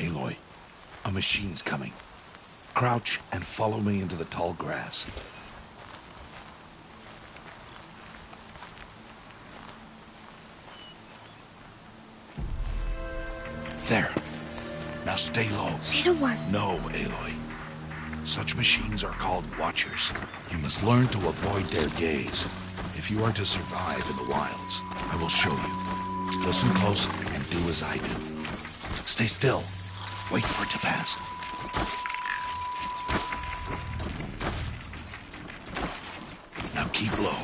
Aloy, a machine's coming. Crouch and follow me into the tall grass. There. Now stay low. Little one. No, Aloy. Such machines are called Watchers. You must learn to avoid their gaze. If you are to survive in the wilds, I will show you. Listen close and do as I do. Stay still. Wait for it to pass. Now keep low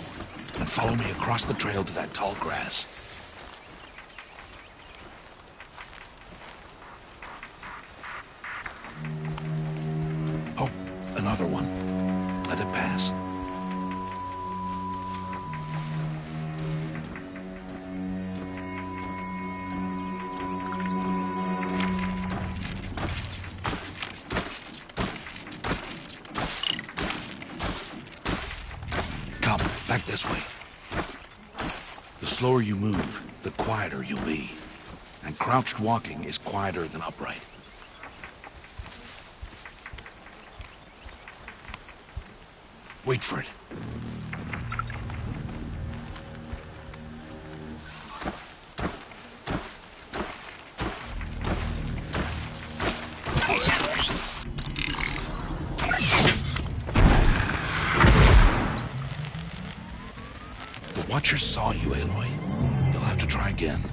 and follow me across the trail to that tall grass. Oh, another one. Let it pass. Come, back this way. The slower you move, the quieter you'll be. And crouched walking is quieter than upright. Wait for it. The Watchers saw you, Aloy. You'll have to try again.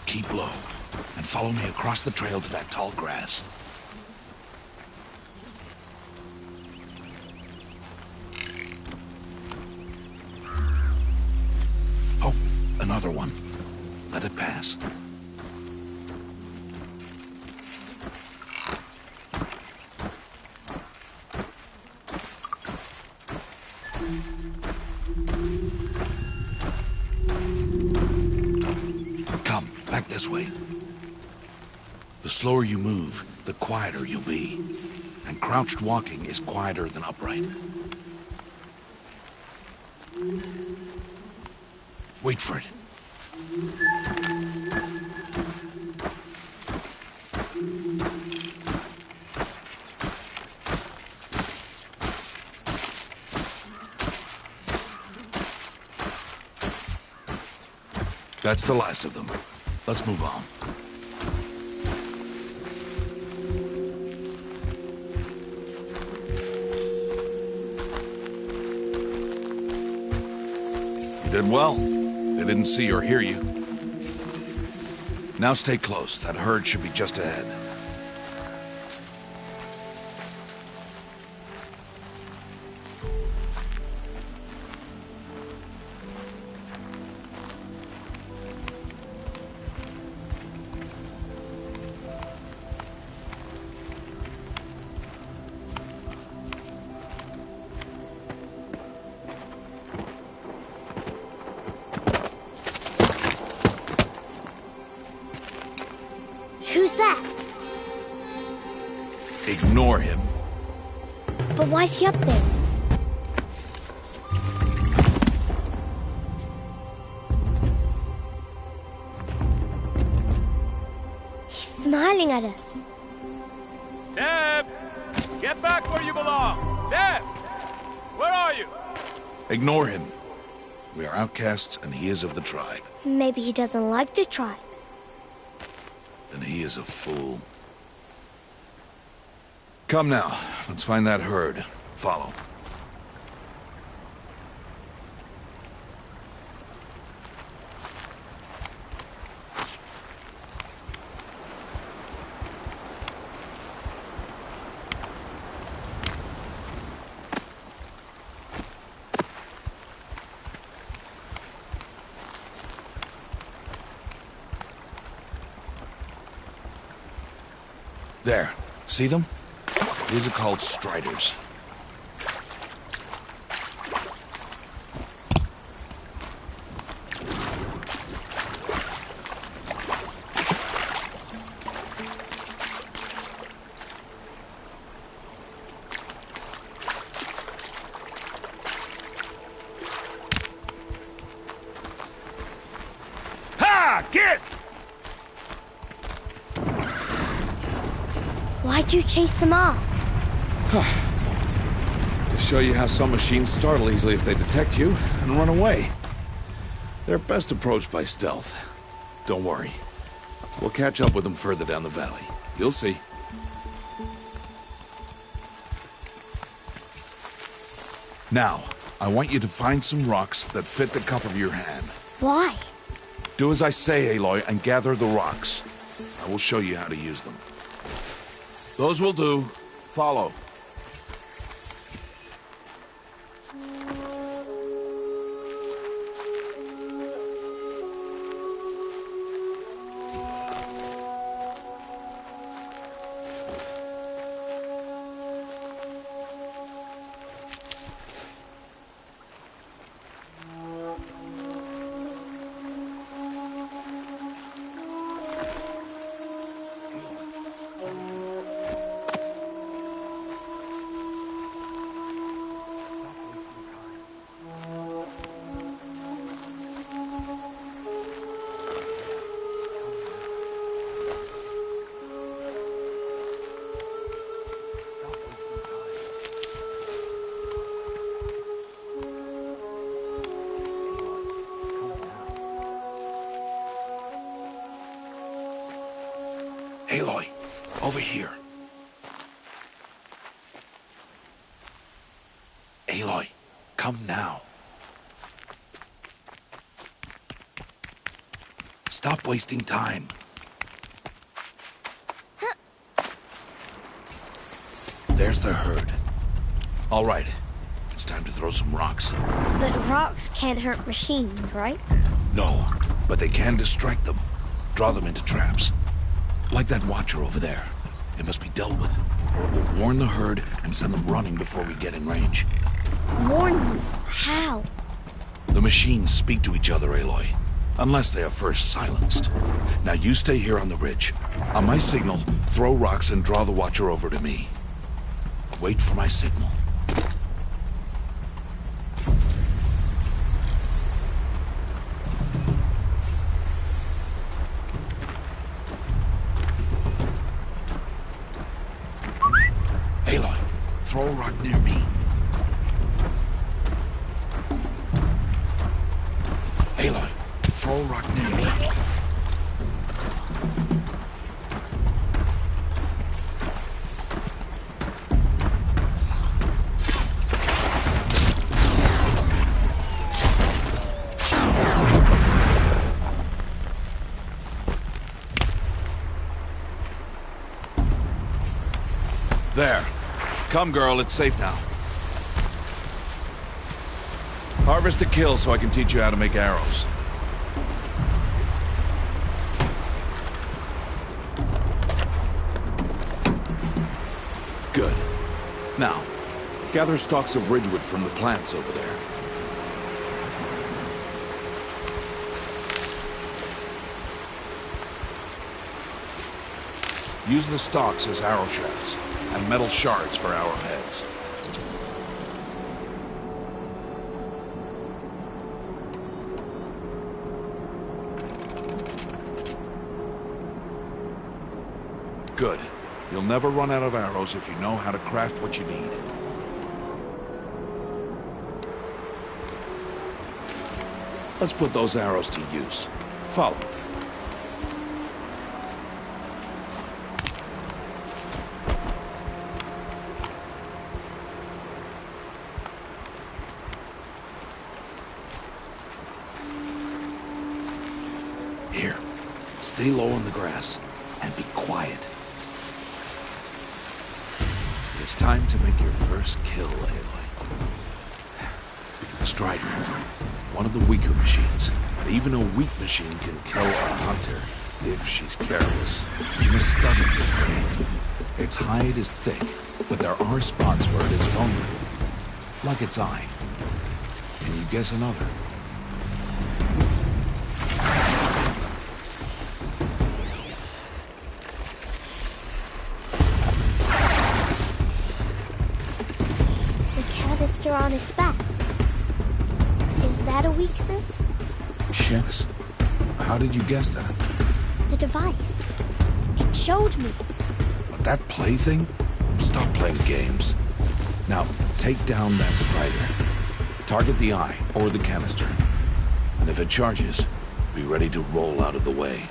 Keep low, and follow me across the trail to that tall grass. Oh, another one. Let it pass. Come, back this way. The slower you move, the quieter you'll be. And crouched walking is quieter than upright. Wait for it. That's the last of them. Let's move on. You did well. They didn't see or hear you. Now stay close. That herd should be just ahead. Who's that? Ignore him. But why's he up there? He's smiling at us. Teb! Get back where you belong! Teb! Where are you? Ignore him. We are outcasts and he is of the tribe. Maybe he doesn't like the tribe. And he is a fool. Come now, let's find that herd. Follow. There. See them? These are called striders. Get! Why'd you chase them off? To show you how some machines startle easily if they detect you and run away. They're best approached by stealth. Don't worry. We'll catch up with them further down the valley. You'll see. Now, I want you to find some rocks that fit the cup of your hand. Why? Do as I say, Aloy, and gather the rocks. I will show you how to use them. Those will do. Follow. Aloy, over here. Aloy, come now. Stop wasting time. There's the herd. All right, it's time to throw some rocks. But rocks can't hurt machines, right? No, but they can distract them. Draw them into traps. Like that watcher over there. It must be dealt with, or it will warn the herd and send them running before we get in range. Warn them? How? The machines speak to each other, Aloy. Unless they are first silenced. Now you stay here on the ridge. On my signal, throw rocks and draw the watcher over to me. Wait for my signal. Aloy, throw a rock near me. Aloy, throw a rock near me. There. Come, girl, it's safe now. Harvest a kill so I can teach you how to make arrows. Good. Now, gather stalks of ridgewood from the plants over there. Use the stalks as arrow shafts, and metal shards for arrowheads. Good. You'll never run out of arrows if you know how to craft what you need. Let's put those arrows to use. Follow. Here, stay low on the grass, and be quiet. It's time to make your first kill, Aloy. Strider, one of the weaker machines, but even a weak machine can kill a hunter if she's careless. You must study the prey. Its hide is thick, but there are spots where it is vulnerable, like its eye. Can you guess another? On its back. Is that a weakness? Yes. How did you guess that? The device. It showed me. But that plaything? Stop playing games. Now, take down that Strider. Target the eye or the canister. And if it charges, be ready to roll out of the way.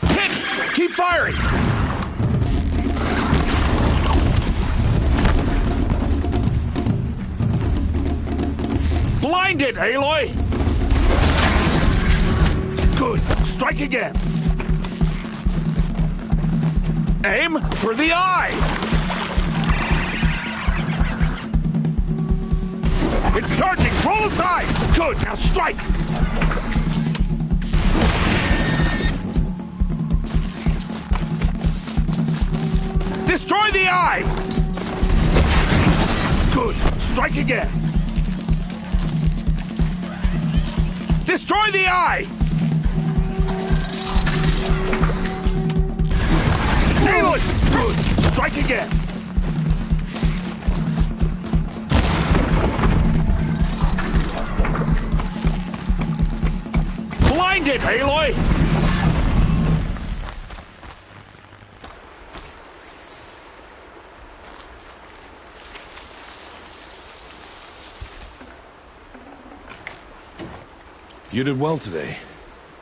Hit! Keep firing! Blind it, Aloy! Good. Strike again. Aim for the eye! It's charging! Roll aside! Good, now strike! Destroy the eye! Good, strike again! Destroy the eye! Nail it! Good! Strike again! Blind it, Aloy! You did well today,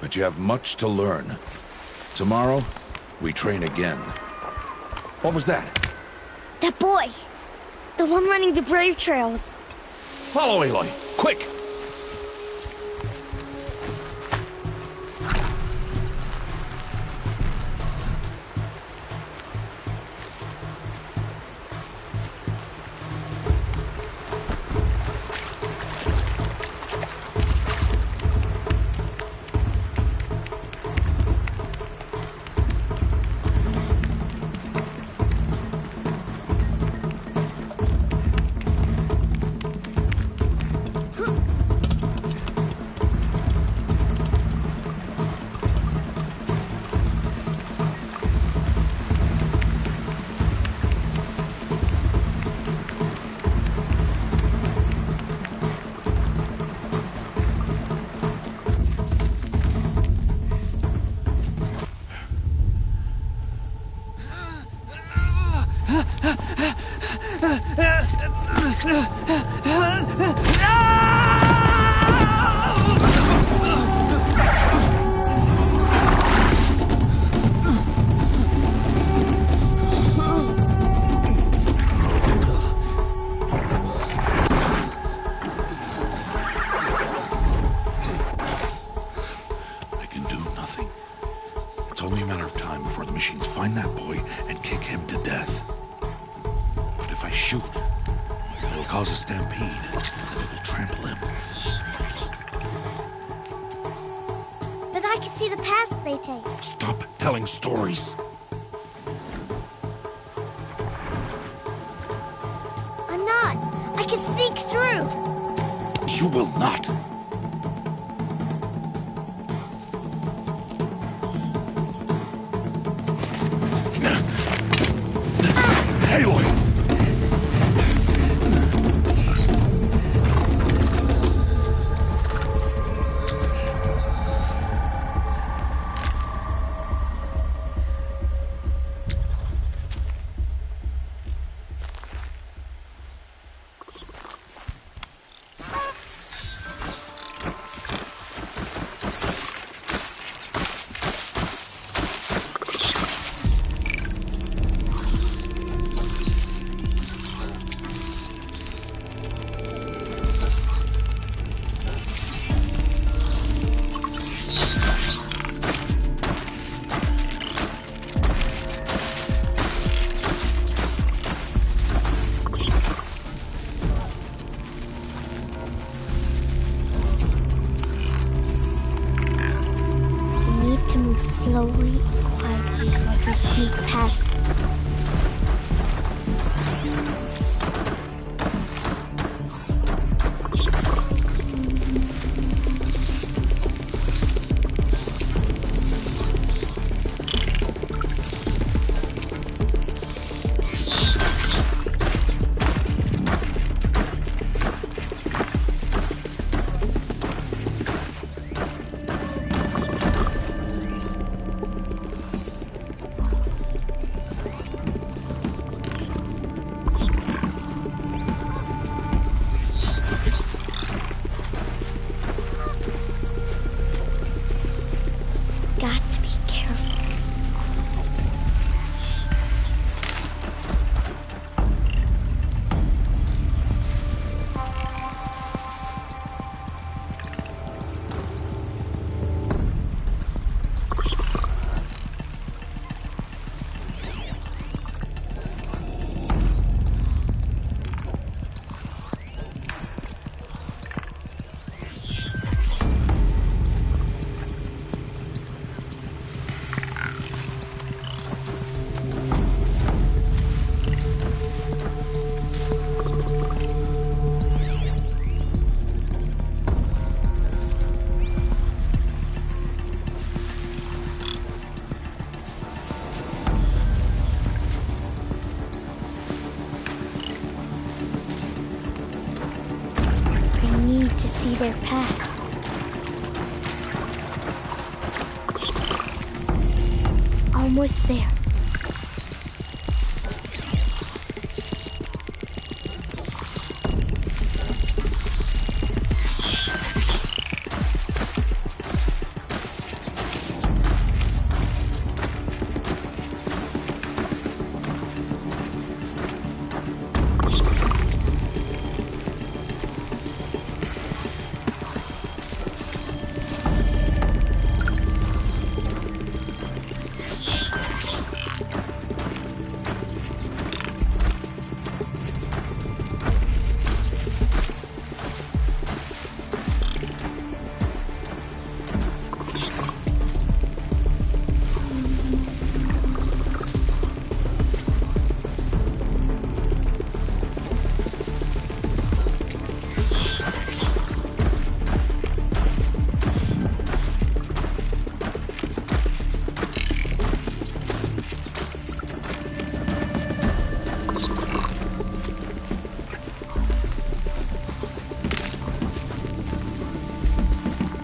but you have much to learn. Tomorrow, we train again. What was that? That boy. The one running the brave trails. Follow Aloy, quick! It's only a matter of time before the machines find that boy and kick him to death. But if I shoot, it'll cause a stampede, and it will trample him. But I can see the paths they take. Stop telling stories. I'm not. I can sneak through. You will not. Aloy! to see their paths. Almost there.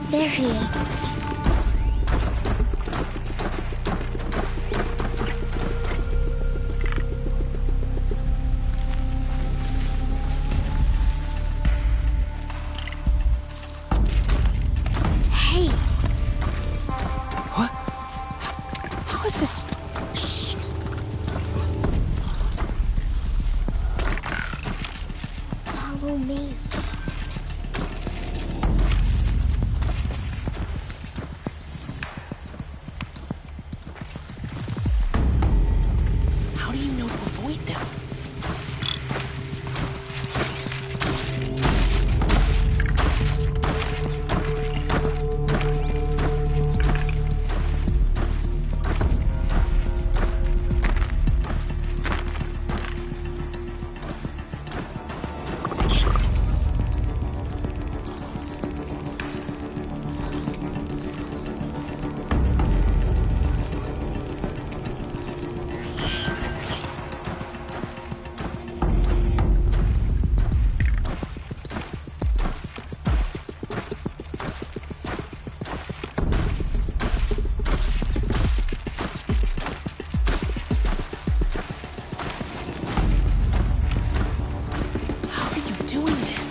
There he is. Hey! What? How is this? Shh. Follow me. How do you know to avoid them? How are you doing this?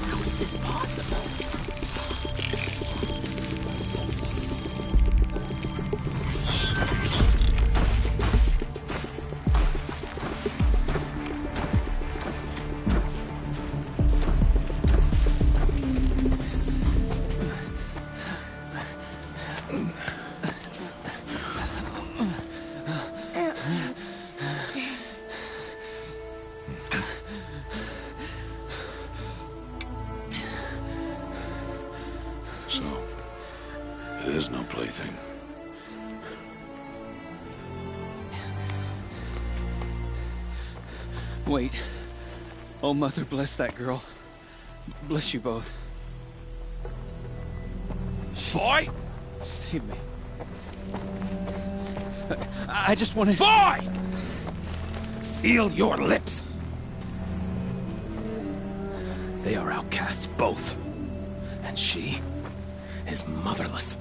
How is this possible? So, it is no plaything. Wait. Oh, Mother, bless that girl. Bless you both. Boy! She saved me. I just wanted... Boy! Seal your lips! They are outcasts, both. And she is motherless.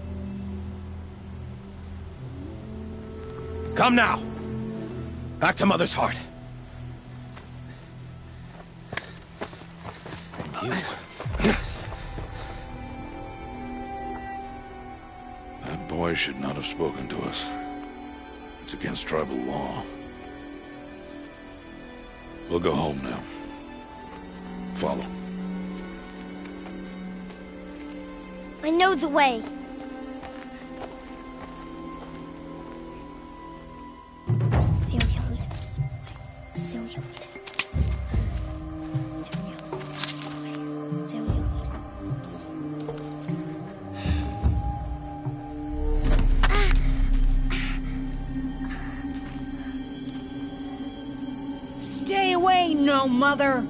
Come now! Back to Mother's heart. And you. That boy should not have spoken to us. It's against tribal law. We'll go home now. Follow. I know the way. Seal your lips. Seal your lips. Seal your lips. Seal your lips. Stay away, no mother.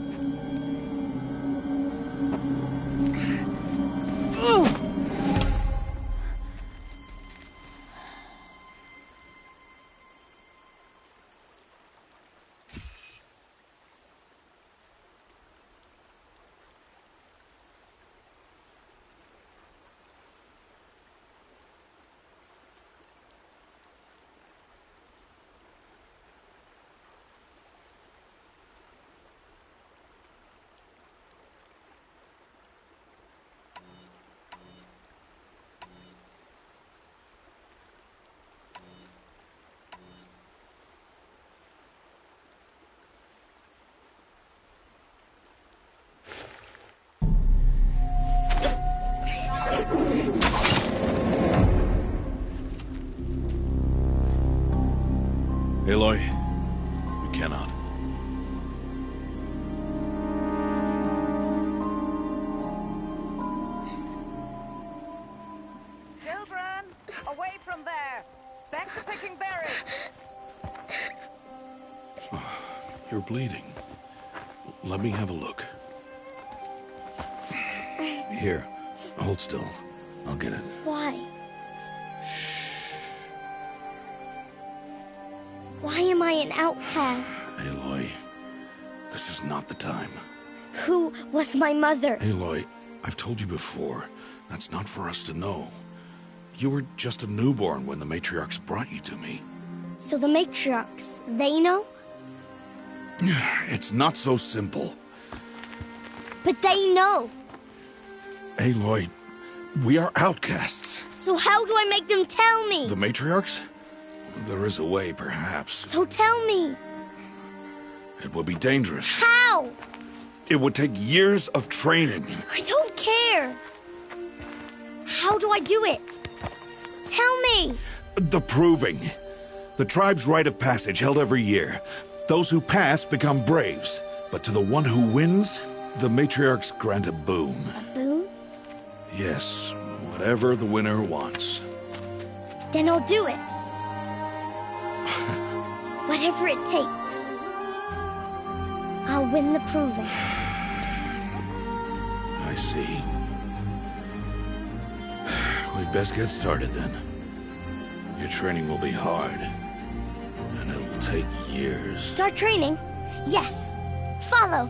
You're bleeding. Let me have a look. Here, hold still. I'll get it. Why? Why am I an outcast? Aloy, this is not the time. Who was my mother? Aloy, I've told you before, that's not for us to know. You were just a newborn when the matriarchs brought you to me. So the matriarchs, they know? It's not so simple. But they know. Aloy, we are outcasts. So how do I make them tell me? The matriarchs? There is a way, perhaps. So tell me. It would be dangerous. How? It would take years of training. I don't care. How do I do it? Tell me. The proving. The tribe's rite of passage held every year. Those who pass become braves. But to the one who wins, the matriarchs grant a boon. A boon? Yes, whatever the winner wants. Then I'll do it. Whatever it takes. I'll win the proving. I see. We'd best get started then. Your training will be hard. And it'll take years. Start training? Yes. Follow.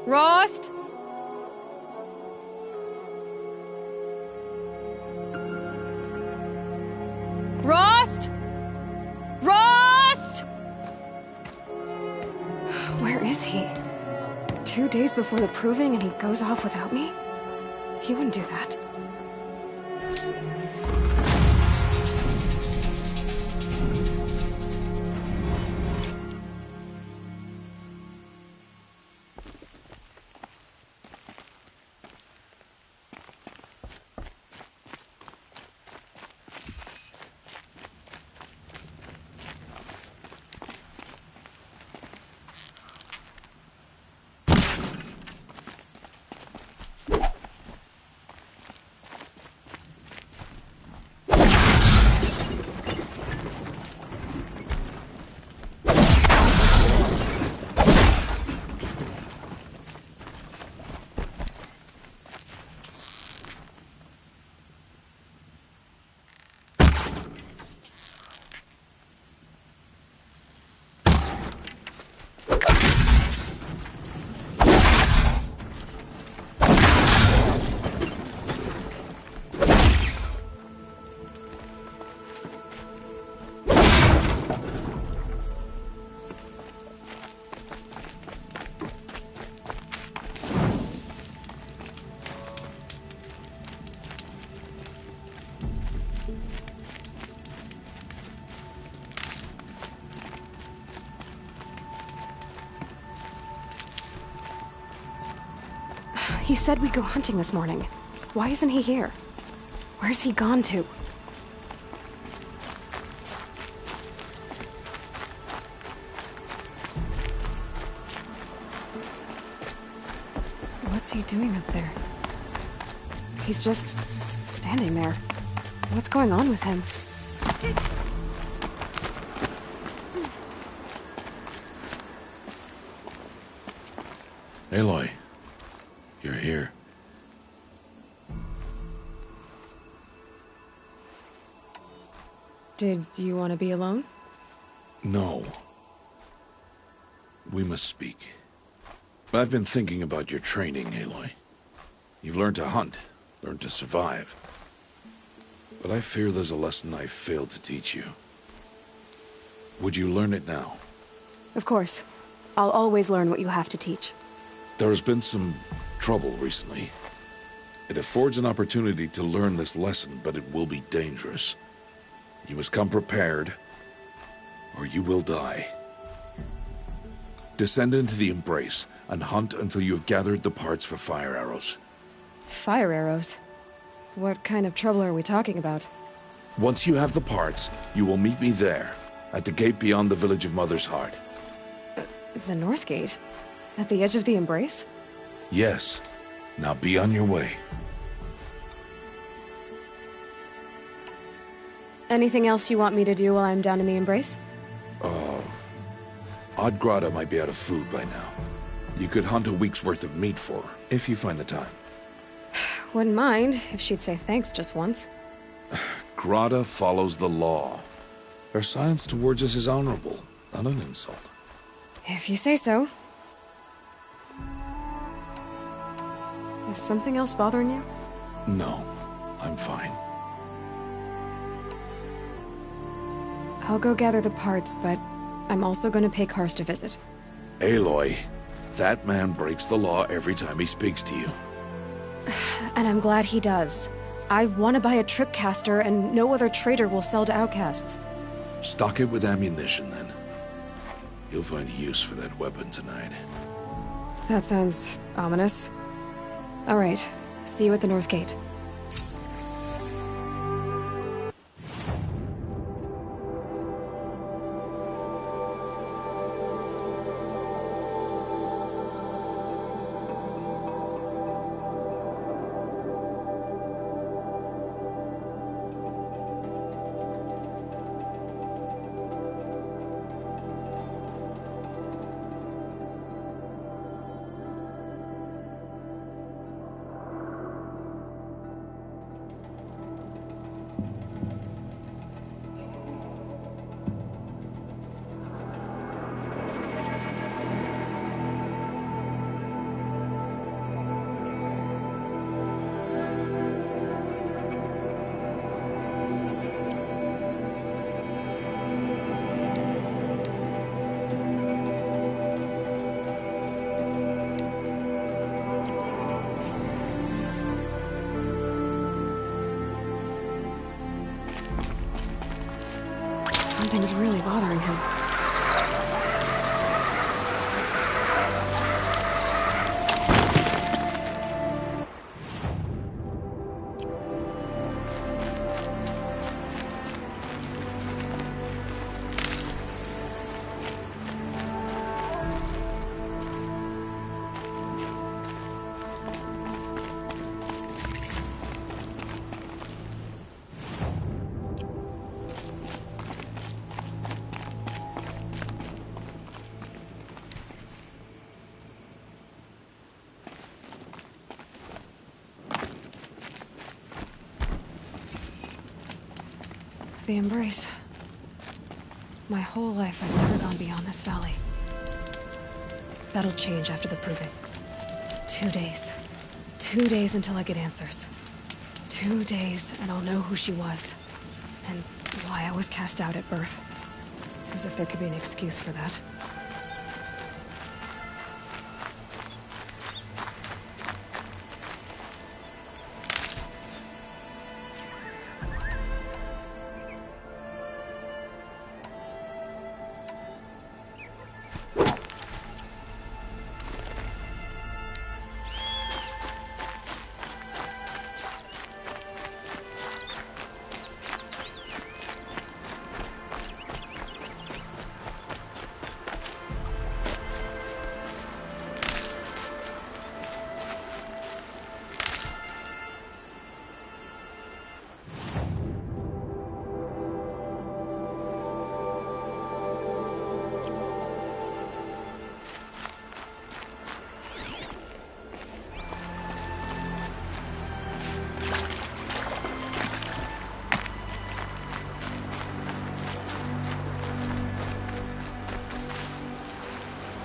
Rost? Rost? Rost? Where is he? 2 days before the proving and he goes off without me? He wouldn't do that. He said we'd go hunting this morning. Why isn't he here? Where's he gone to? What's he doing up there? He's just standing there. What's going on with him? Aloy, you're here. Did you want to be alone? No. We must speak. I've been thinking about your training, Aloy. You've learned to hunt, learned to survive. But I fear there's a lesson I failed to teach you. Would you learn it now? Of course. I'll always learn what you have to teach. There has been some trouble recently. It affords an opportunity to learn this lesson, but it will be dangerous. You must come prepared, or you will die. Descend into the Embrace, and hunt until you have gathered the parts for fire arrows. Fire arrows? What kind of trouble are we talking about? Once you have the parts, you will meet me there, at the gate beyond the village of Mother's Heart. The North Gate? At the edge of the Embrace? Yes. Now be on your way. Anything else you want me to do while I'm down in the Embrace? Odd Grotto might be out of food by now. You could hunt a week's worth of meat for her, if you find the time. Wouldn't mind if she'd say thanks just once. Grotto follows the law. Her silence towards us is honorable, not an insult. If you say so. Is something else bothering you? No, I'm fine. I'll go gather the parts, but I'm also going to pay Karst a visit. Aloy, that man breaks the law every time he speaks to you. And I'm glad he does. I want to buy a tripcaster, and no other trader will sell to outcasts. Stock it with ammunition, then. You'll find use for that weapon tonight. That sounds ominous. All right, see you at the North Gate. Something's really bothering him. The Embrace. My whole life I've never gone beyond this valley. That'll change after the proving. 2 days. 2 days until I get answers. 2 days and I'll know who she was. And why I was cast out at birth. As if there could be an excuse for that.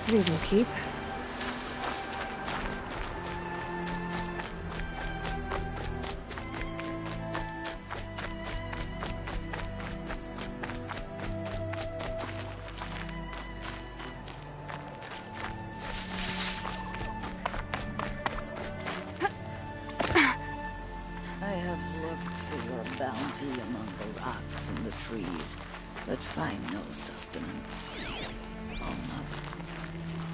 These will keep. I have looked for your bounty among the rocks and the trees, but find no sustenance. Oh, Mother,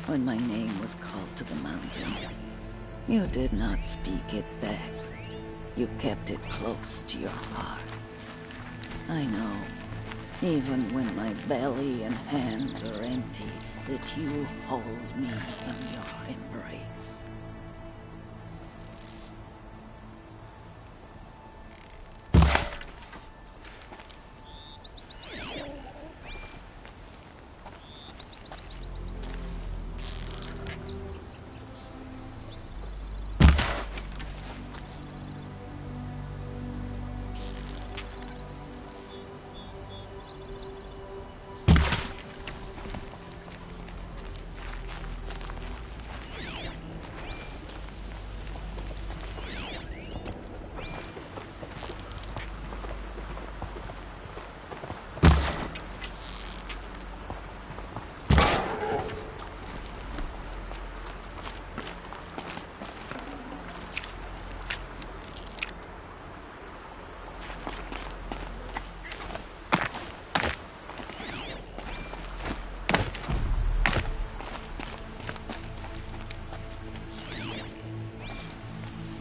when my name was called to the mountain, you did not speak it back. You kept it close to your heart. I know, even when my belly and hands are empty, that you hold me in your embrace.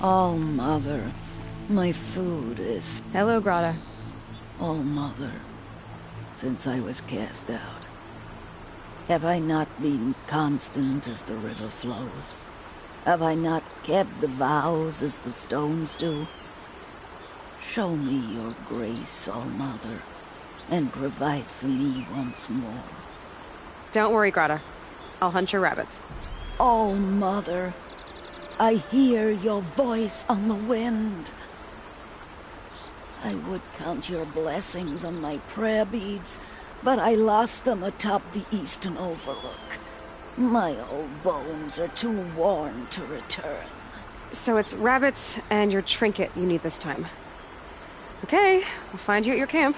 Oh, Mother, my food is... Hello, Grata. Oh, Mother, since I was cast out, have I not been constant as the river flows? Have I not kept the vows as the stones do? Show me your grace, oh Mother, and provide for me once more. Don't worry, Grata. I'll hunt your rabbits. Oh, Mother, I hear your voice on the wind. I would count your blessings on my prayer beads, but I lost them atop the eastern overlook. My old bones are too worn to return. So it's rabbits and your trinket you need this time. Okay, I'll find you at your camp.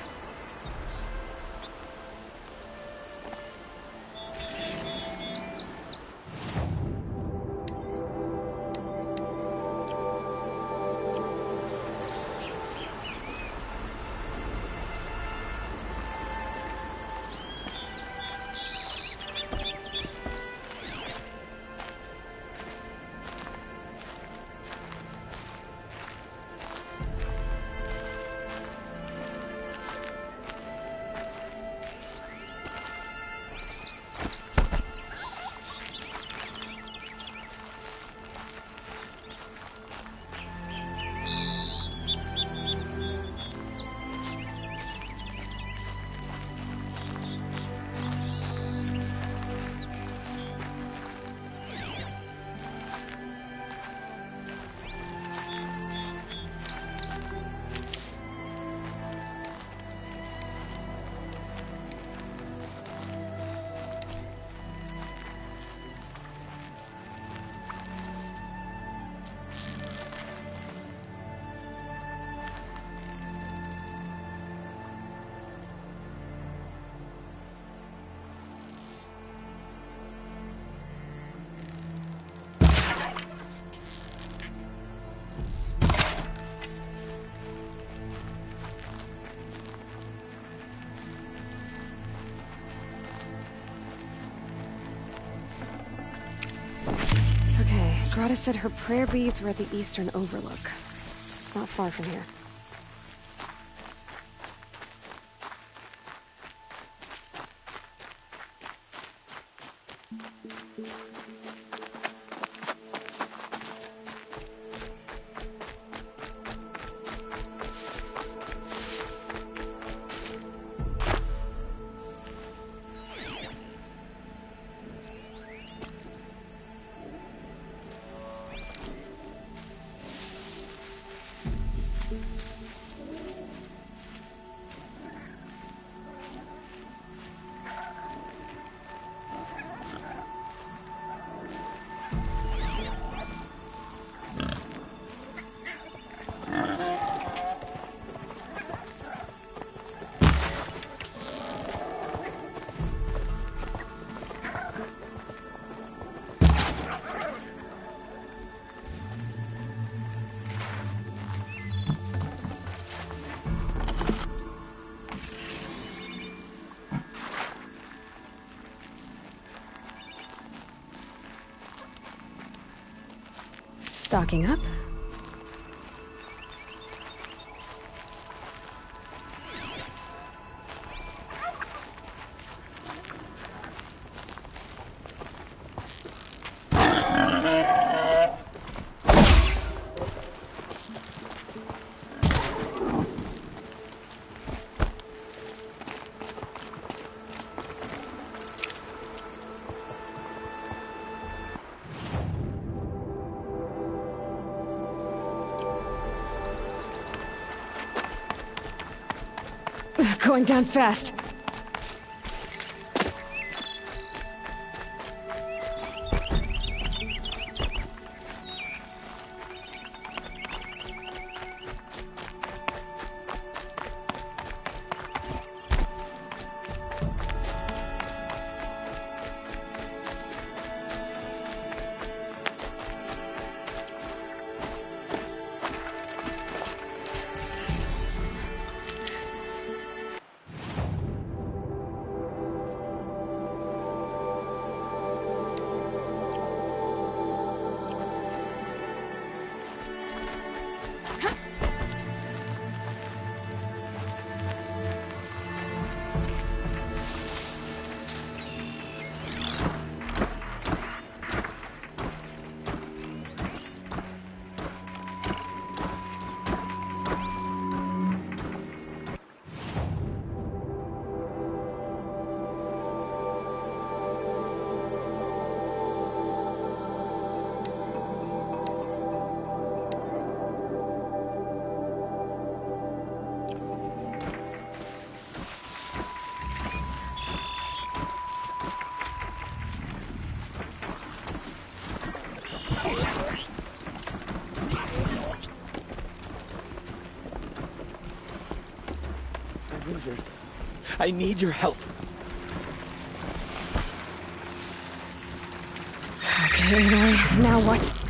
Okay, Grata said her prayer beads were at the eastern overlook. It's not far from here. Stocking up. Going down fast. I need your help. Okay, Aloy, now what?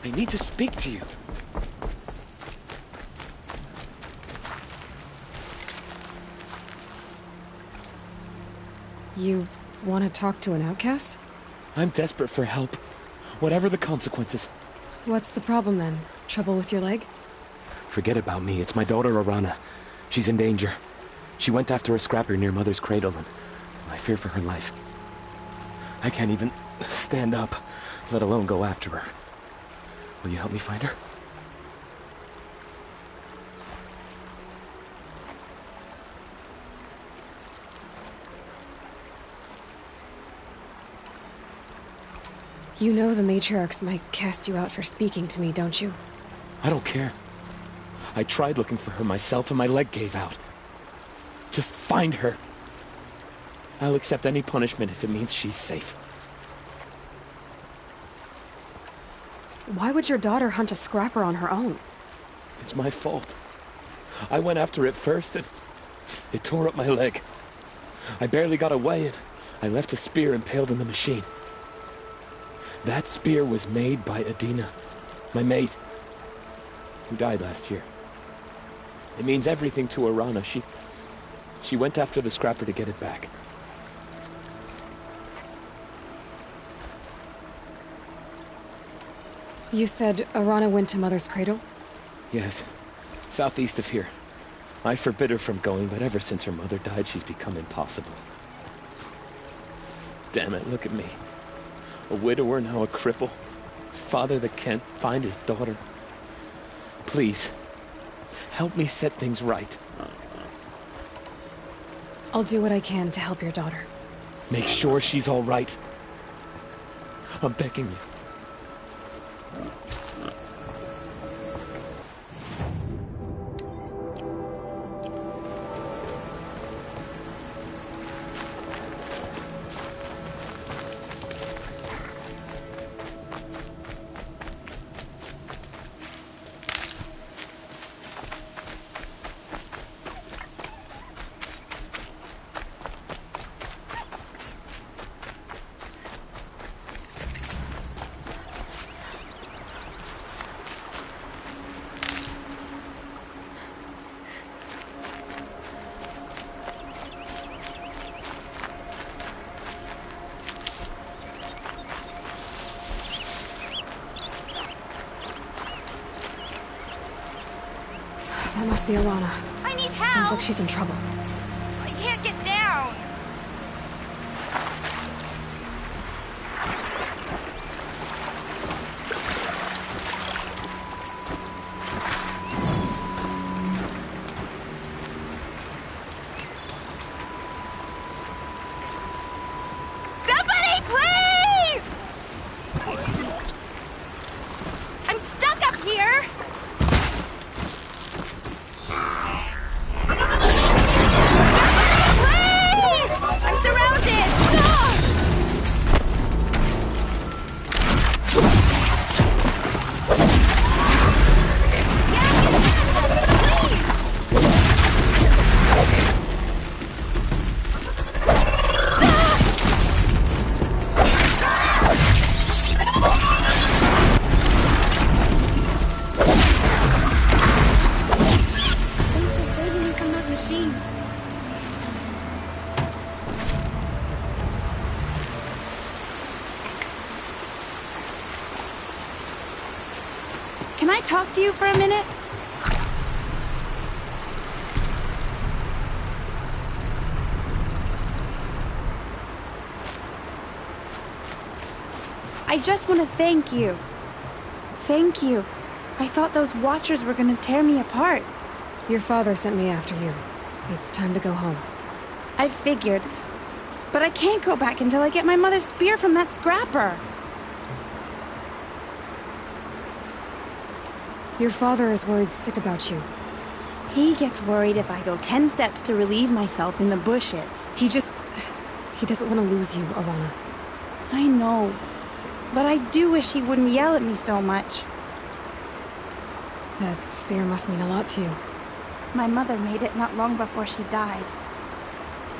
I need to speak to you. You want to talk to an outcast? I'm desperate for help. Whatever the consequences. What's the problem then? Trouble with your leg? Forget about me. It's my daughter, Arana. She's in danger. She went after a scrapper near Mother's cradle, and I fear for her life. I can't even stand up, let alone go after her. Will you help me find her? You know the matriarchs might cast you out for speaking to me, don't you? I don't care. I tried looking for her myself and my leg gave out. Just find her. I'll accept any punishment if it means she's safe. Why would your daughter hunt a scrapper on her own? It's my fault. I went after it first and it tore up my leg. I barely got away and I left a spear impaled in the machine. That spear was made by Adina, my mate, who died last year. It means everything to Arana. She went after the scrapper to get it back. You said Arana went to Mother's cradle? Yes, southeast of here. I forbid her from going, but ever since her mother died, she's become impossible. Damn it, look at me. A widower, now a cripple. Father that can't find his daughter. Please, help me set things right. I'll do what I can to help your daughter. Make sure she's all right. I'm begging you. That must be Arana. I need help! Sounds like she's in trouble. I can't get down! Somebody, please! I'm stuck up here! Can I talk to you for a minute? I just want to thank you. Thank you. I thought those Watchers were gonna tear me apart. Your father sent me after you. It's time to go home. I figured. But I can't go back until I get my mother's spear from that scrapper. Your father is worried sick about you. He gets worried if I go 10 steps to relieve myself in the bushes. He doesn't want to lose you, Arana. I know. But I do wish he wouldn't yell at me so much. That spear must mean a lot to you. My mother made it not long before she died.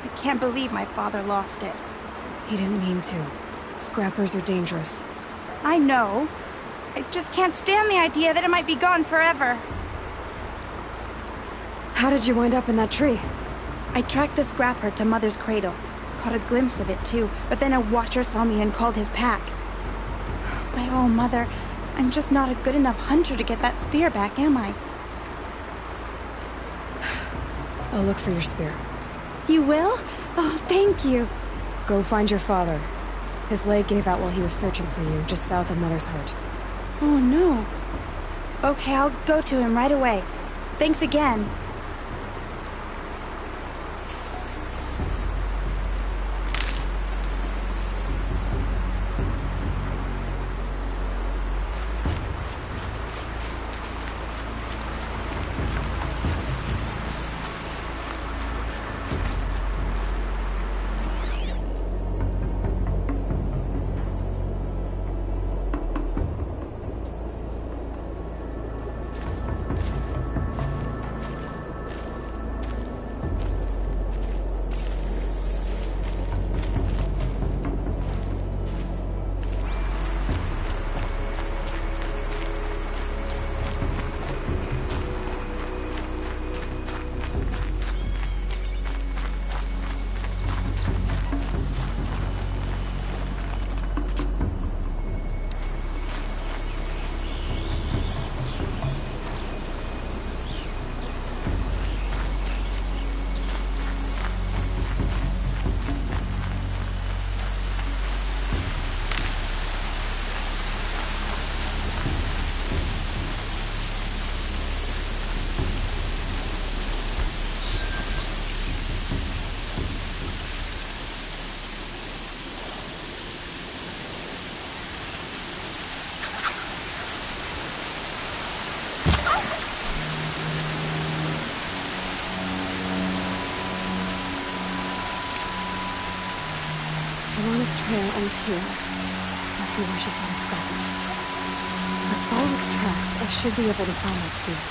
I can't believe my father lost it. He didn't mean to. Scrappers are dangerous. I know. I just can't stand the idea that it might be gone forever. How did you wind up in that tree? I tracked the scrapper to Mother's cradle. Caught a glimpse of it too, but then a Watcher saw me and called his pack. By all, Mother, I'm just not a good enough hunter to get that spear back, am I? I'll look for your spear. You will? Oh, thank you. Go find your father. His leg gave out while he was searching for you, just south of Mother's Heart. Oh, no. Okay, I'll go to him right away. Thanks again. Alana's trail ends here. Must be where she saw the scrapper. If I follow its tracks, I should be able to find that spear.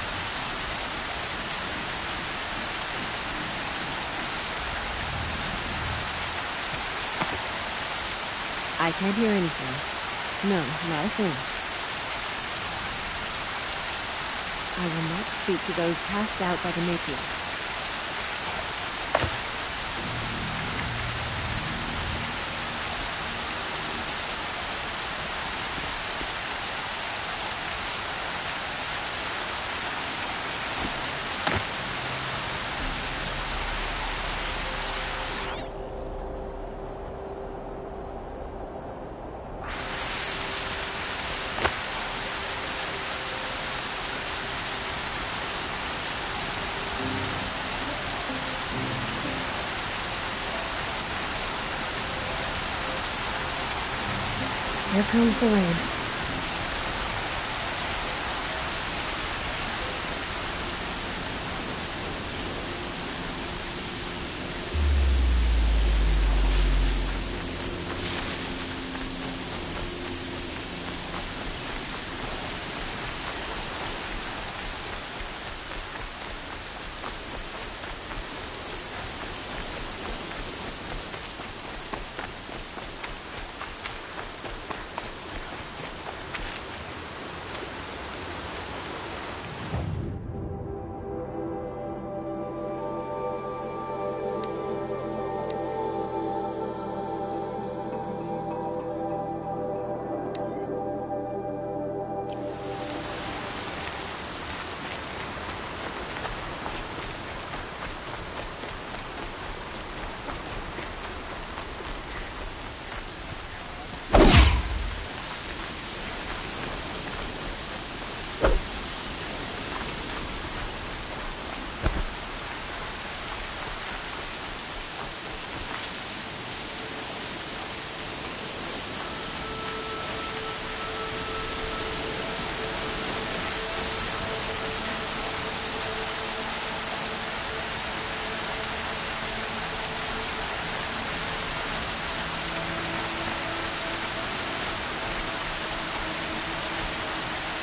I can't hear anything. No, not a thing. I will not speak to those cast out by the matriarchs. Here comes the rain.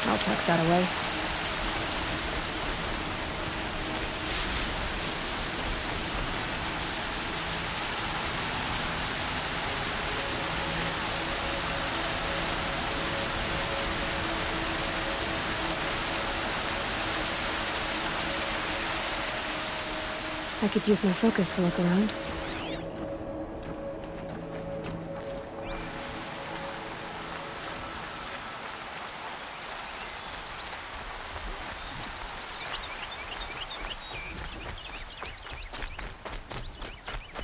I'll tuck that away. I could use my focus to look around.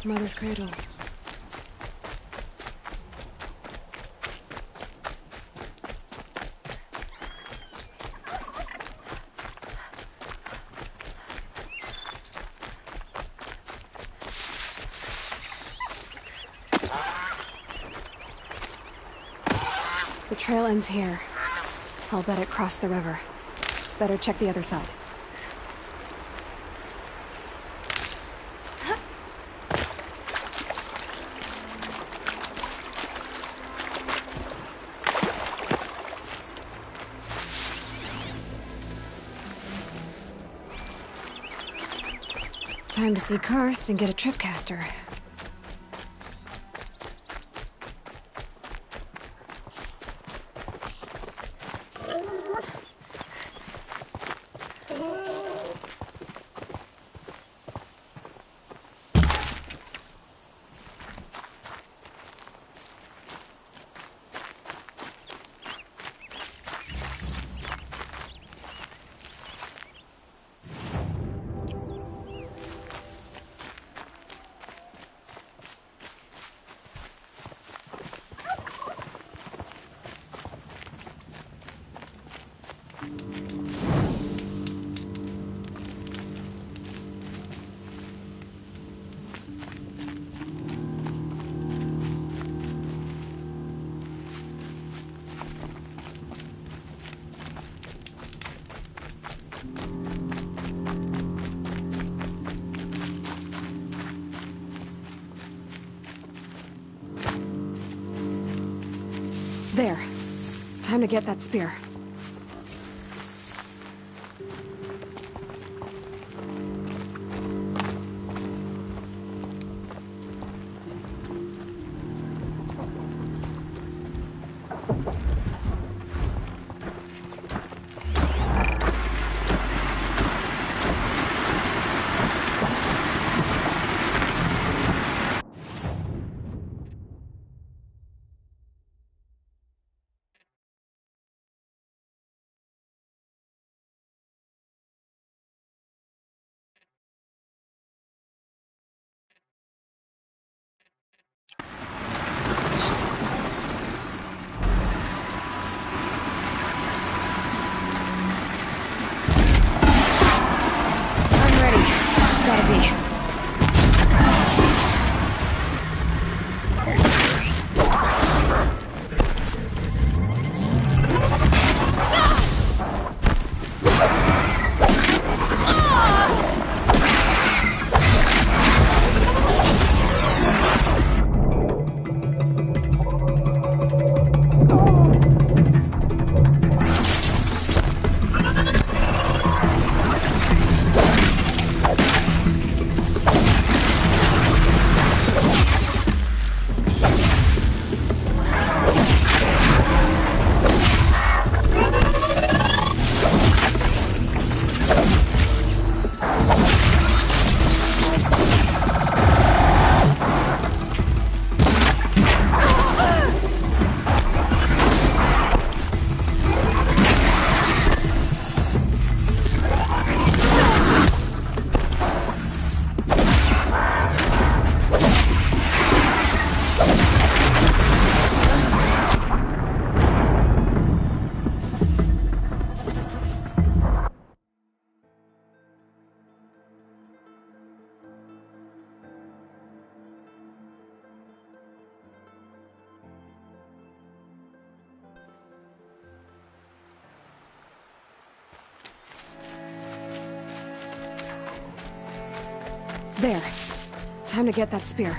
Mother's cradle. The trail ends here. I'll bet it crossed the river. Better check the other side. Time to see Karst and get a tripcaster. There. Time to get that spear. I'm ready. Gotta be. There. Time to get that spear.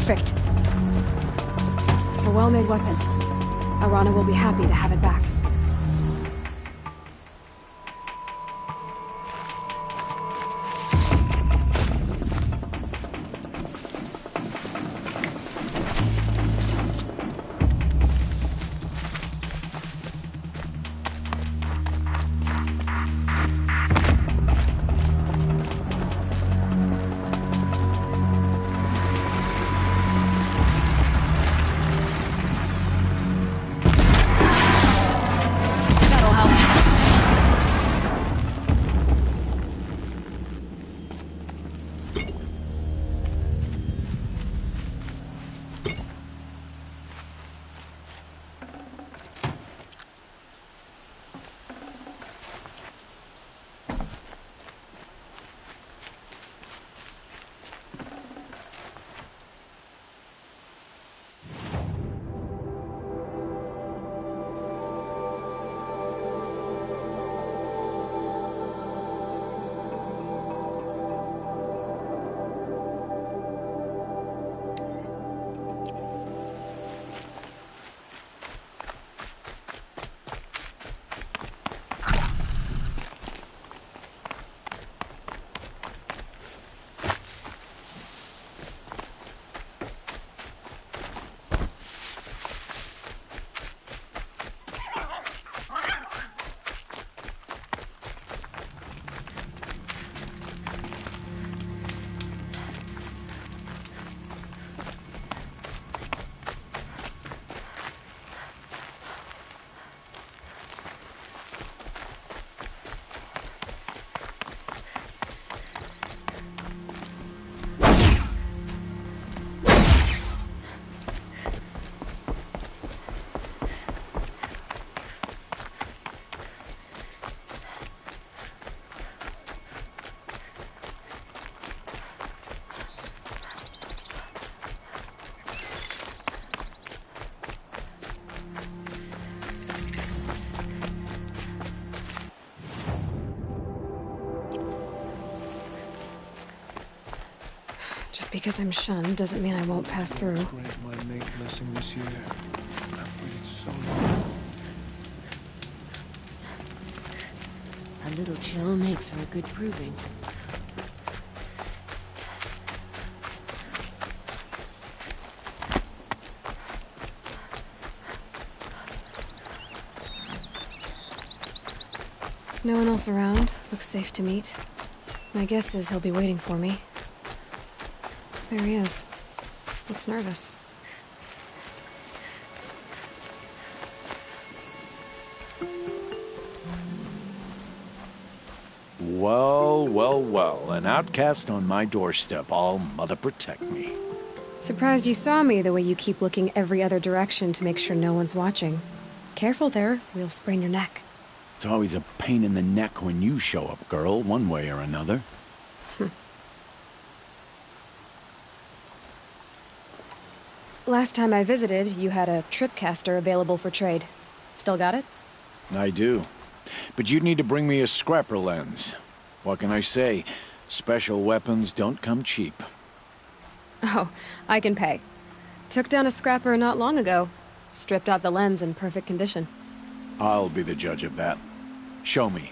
Perfect. A well-made weapon. Arana will be happy to have it back. Just because I'm shunned doesn't mean I won't pass through. Grant my mate blessing this year. I've waited so long. A little chill makes for a good proving. No one else around. Looks safe to meet. My guess is he'll be waiting for me. There he is. Looks nervous. Well, well, well. An outcast on my doorstep. All mother protect me. Surprised you saw me the way you keep looking every other direction to make sure no one's watching. Careful there, or you'll sprain your neck. It's always a pain in the neck when you show up, girl, one way or another. Last time I visited, you had a tripcaster available for trade. Still got it? I do. But you'd need to bring me a scrapper lens. What can I say? Special weapons don't come cheap. Oh, I can pay. Took down a scrapper not long ago. Stripped out the lens in perfect condition. I'll be the judge of that. Show me.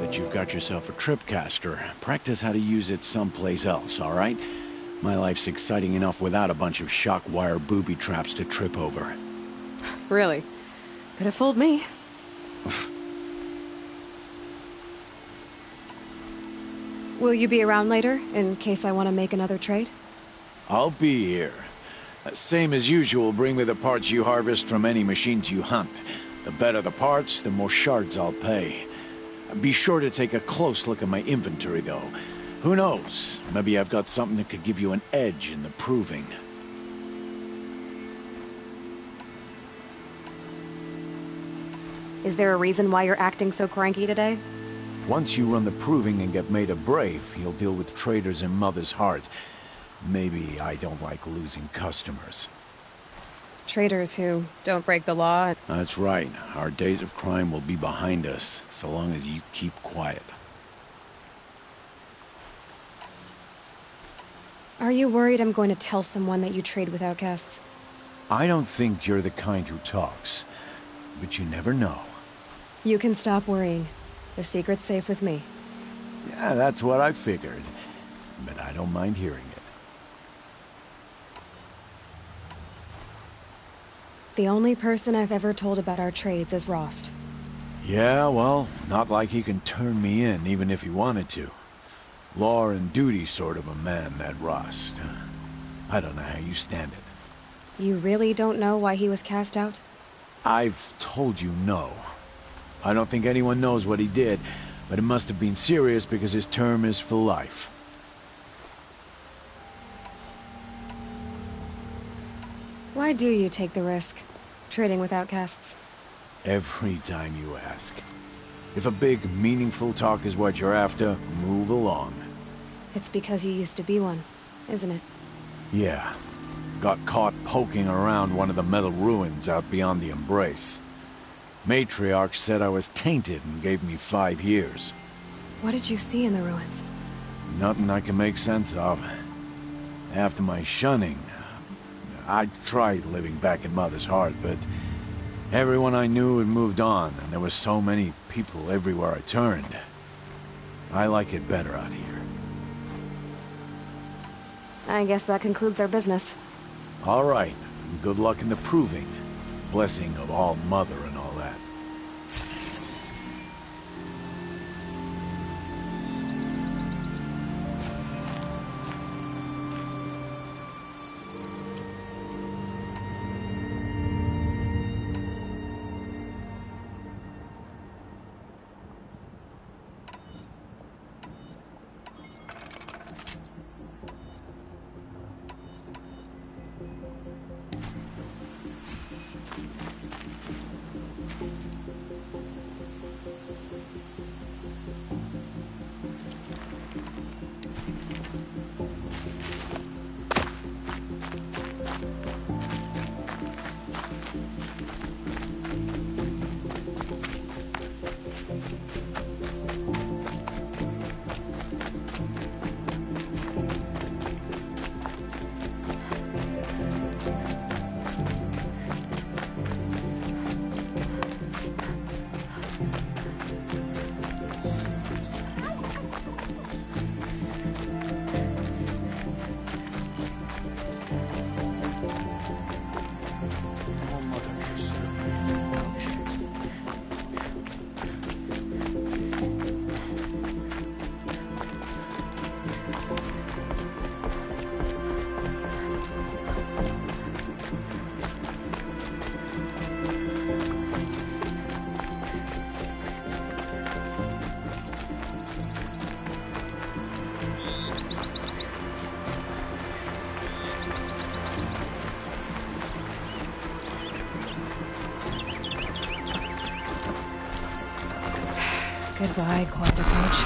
that you've got yourself a tripcaster, practice how to use it someplace else, all right? My life's exciting enough without a bunch of shock wire booby traps to trip over. Really? Could have fooled me. Will you be around later, in case I want to make another trade? I'll be here. Same as usual, bring me the parts you harvest from any machines you hunt. The better the parts, the more shards I'll pay. Be sure to take a close look at my inventory, though. Who knows? Maybe I've got something that could give you an edge in the proving. Is there a reason why you're acting so cranky today? Once you run the proving and get made a brave, you'll deal with traitors in Mother's Heart. Maybe I don't like losing customers. Traitors who don't break the law? That's right. Our days of crime will be behind us, so long as you keep quiet. Are you worried I'm going to tell someone that you trade with outcasts? I don't think you're the kind who talks, but you never know. You can stop worrying. The secret's safe with me. Yeah, that's what I figured, but I don't mind hearing it. The only person I've ever told about our trades is Rost. Yeah, well, not like he can turn me in, even if he wanted to. Law and duty sort of a man, that Rost. I don't know how you stand it. You really don't know why he was cast out? I've told you no. I don't think anyone knows what he did, but it must have been serious because his term is for life. Why do you take the risk, trading with outcasts? Every time you ask. If a big, meaningful talk is what you're after, move along. It's because you used to be one, isn't it? Yeah. Got caught poking around one of the metal ruins out beyond the Embrace. Matriarch said I was tainted and gave me 5 years. What did you see in the ruins? Nothing I can make sense of. After my shunning, I tried living back in Mother's Heart, but everyone I knew had moved on, and there were so many people everywhere I turned. I like it better out here. I guess that concludes our business. All right. Good luck in the proving. Blessing of All Mother and all that. Goodbye, quiet approach.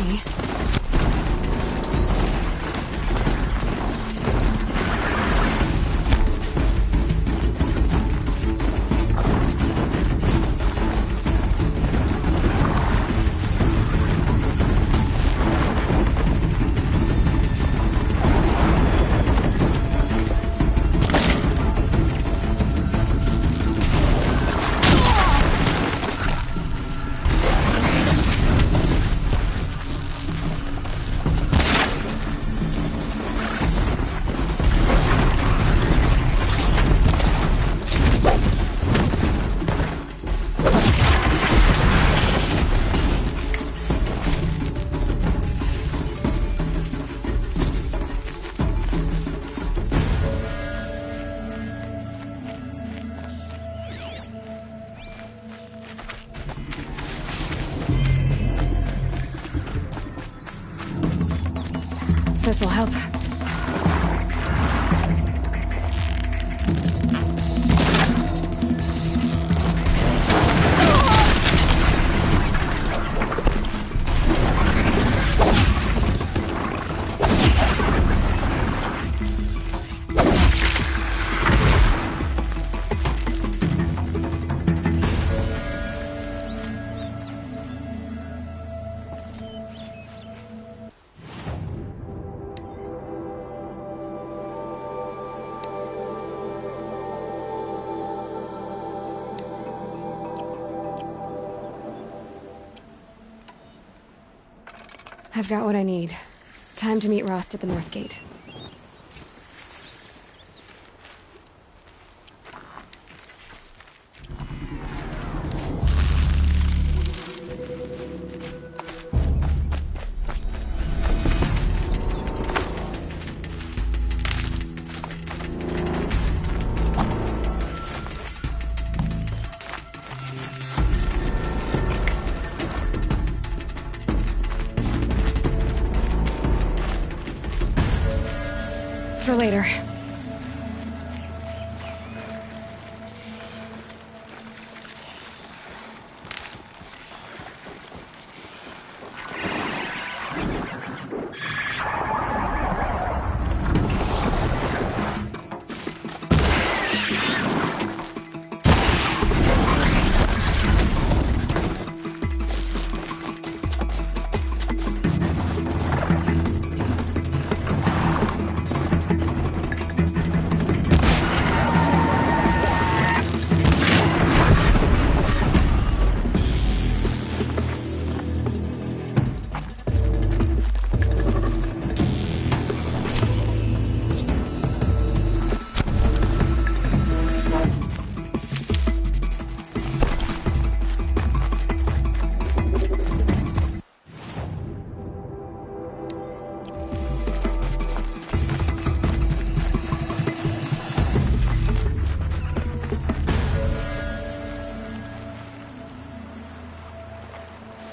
me. This'll help. I've got what I need. Time to meet Rost at the North Gate. For later.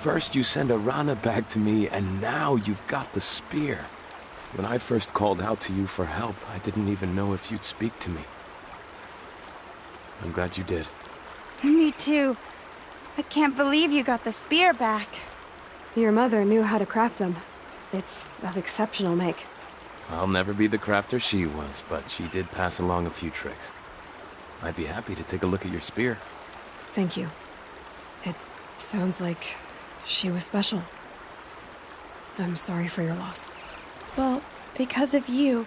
First you send Arana back to me, and now you've got the spear. When I first called out to you for help, I didn't even know if you'd speak to me. I'm glad you did. Me too. I can't believe you got the spear back. Your mother knew how to craft them. It's of exceptional make. I'll never be the crafter she was, but she did pass along a few tricks. I'd be happy to take a look at your spear. Thank you. It sounds like she was special. I'm sorry for your loss. Well, because of you,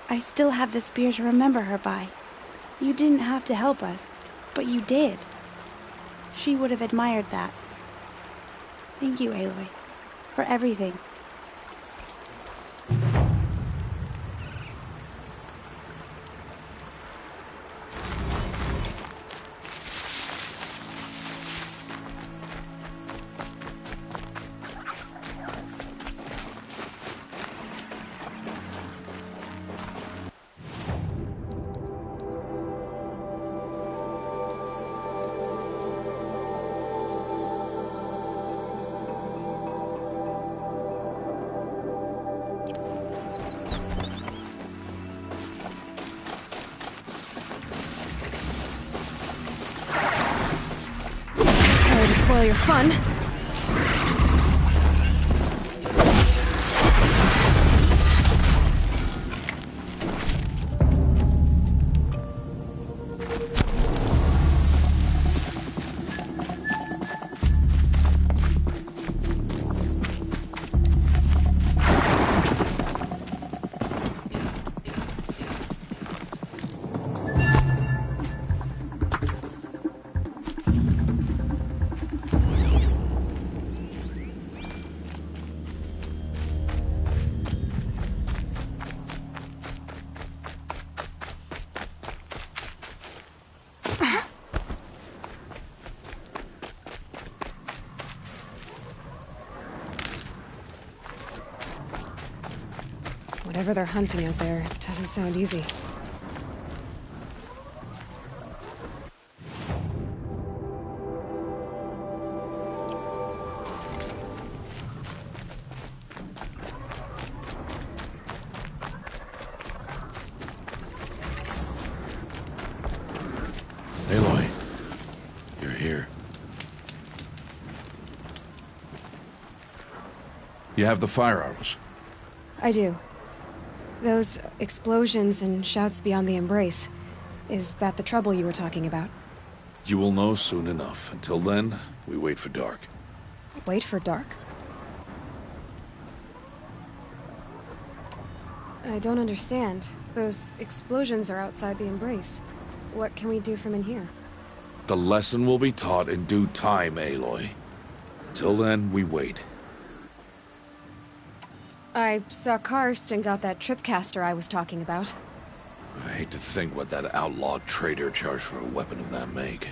I still have the spear to remember her by. You didn't have to help us, but you did. She would have admired that. Thank you, Aloy, for everything. Sorry to spoil your fun. Whatever they're hunting out there, it doesn't sound easy. Aloy, you're here. You have the fire arrows. I do. Those explosions and shouts beyond the embrace. Is that the trouble you were talking about? You will know soon enough. Until then, we wait for dark. Wait for dark? I don't understand. Those explosions are outside the embrace. What can we do from in here? The lesson will be taught in due time, Aloy. Until then, we wait. I saw Karst and got that tripcaster I was talking about. I hate to think what that outlawed trader charged for a weapon of that make.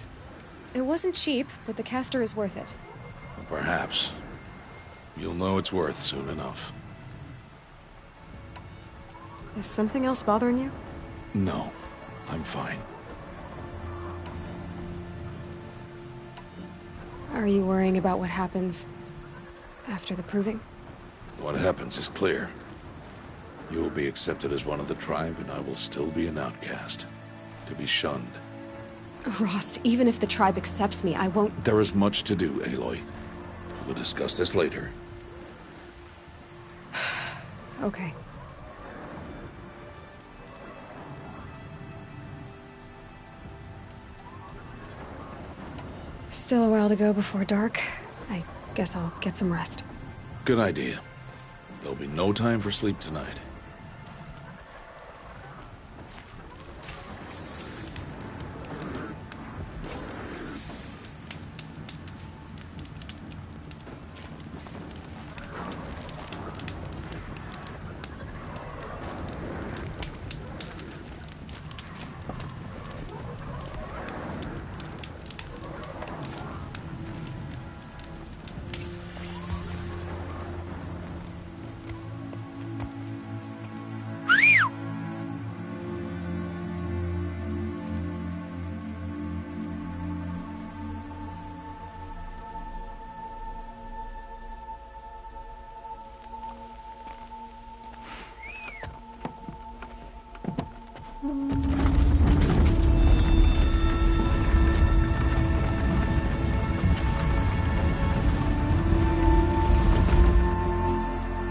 It wasn't cheap, but the caster is worth it. Perhaps. You'll know it's worth soon enough. Is something else bothering you? No, I'm fine. Are you worrying about what happens after the proving? What happens is clear. You will be accepted as one of the tribe, and I will still be an outcast. To be shunned. Rost, even if the tribe accepts me, I won't... There is much to do, Aloy. We'll discuss this later. Okay. Still a while to go before dark. I guess I'll get some rest. Good idea. There'll be no time for sleep tonight.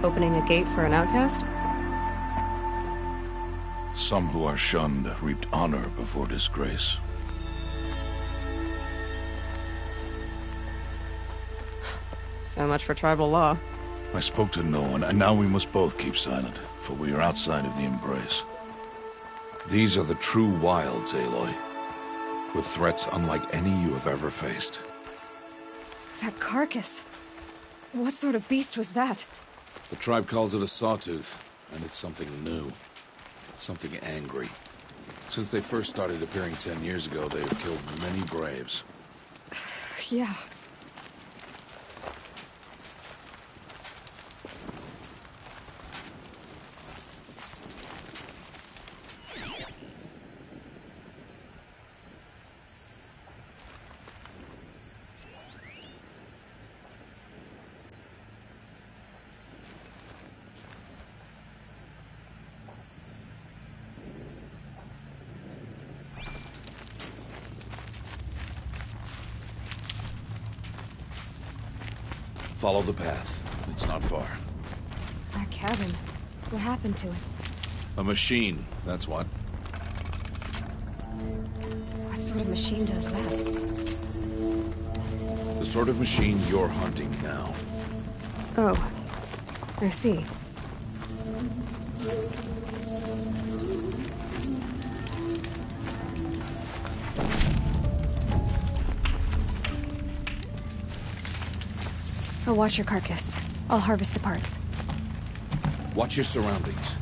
Opening a gate for an outcast? Some who are shunned reaped honor before disgrace. So much for tribal law. I spoke to no one, and now we must both keep silent, for we are outside of the embrace. These are the true wilds, Aloy, with threats unlike any you have ever faced. That carcass. What sort of beast was that? The tribe calls it a sawtooth, and it's something new. Something angry. Since they first started appearing 10 years ago, they have killed many braves. Yeah. Follow the path. It's not far. That cabin. What happened to it? A machine, that's what. What sort of machine does that? The sort of machine you're hunting now. Oh. I see. I'll watch your carcass. I'll harvest the parts. Watch your surroundings.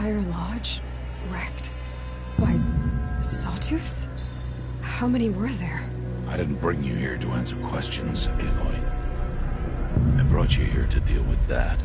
entire lodge wrecked by sawtooths? How many were there? I didn't bring you here to answer questions, Aloy. I brought you here to deal with that.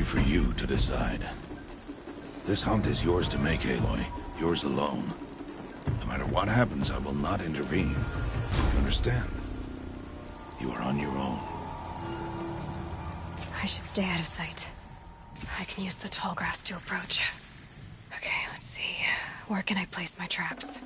For you to decide. This hunt is yours to make, Aloy. Yours alone. No matter what happens, I will not intervene. You understand? You are on your own. I should stay out of sight. I can use the tall grass to approach. Okay, let's see. Where can I place my traps?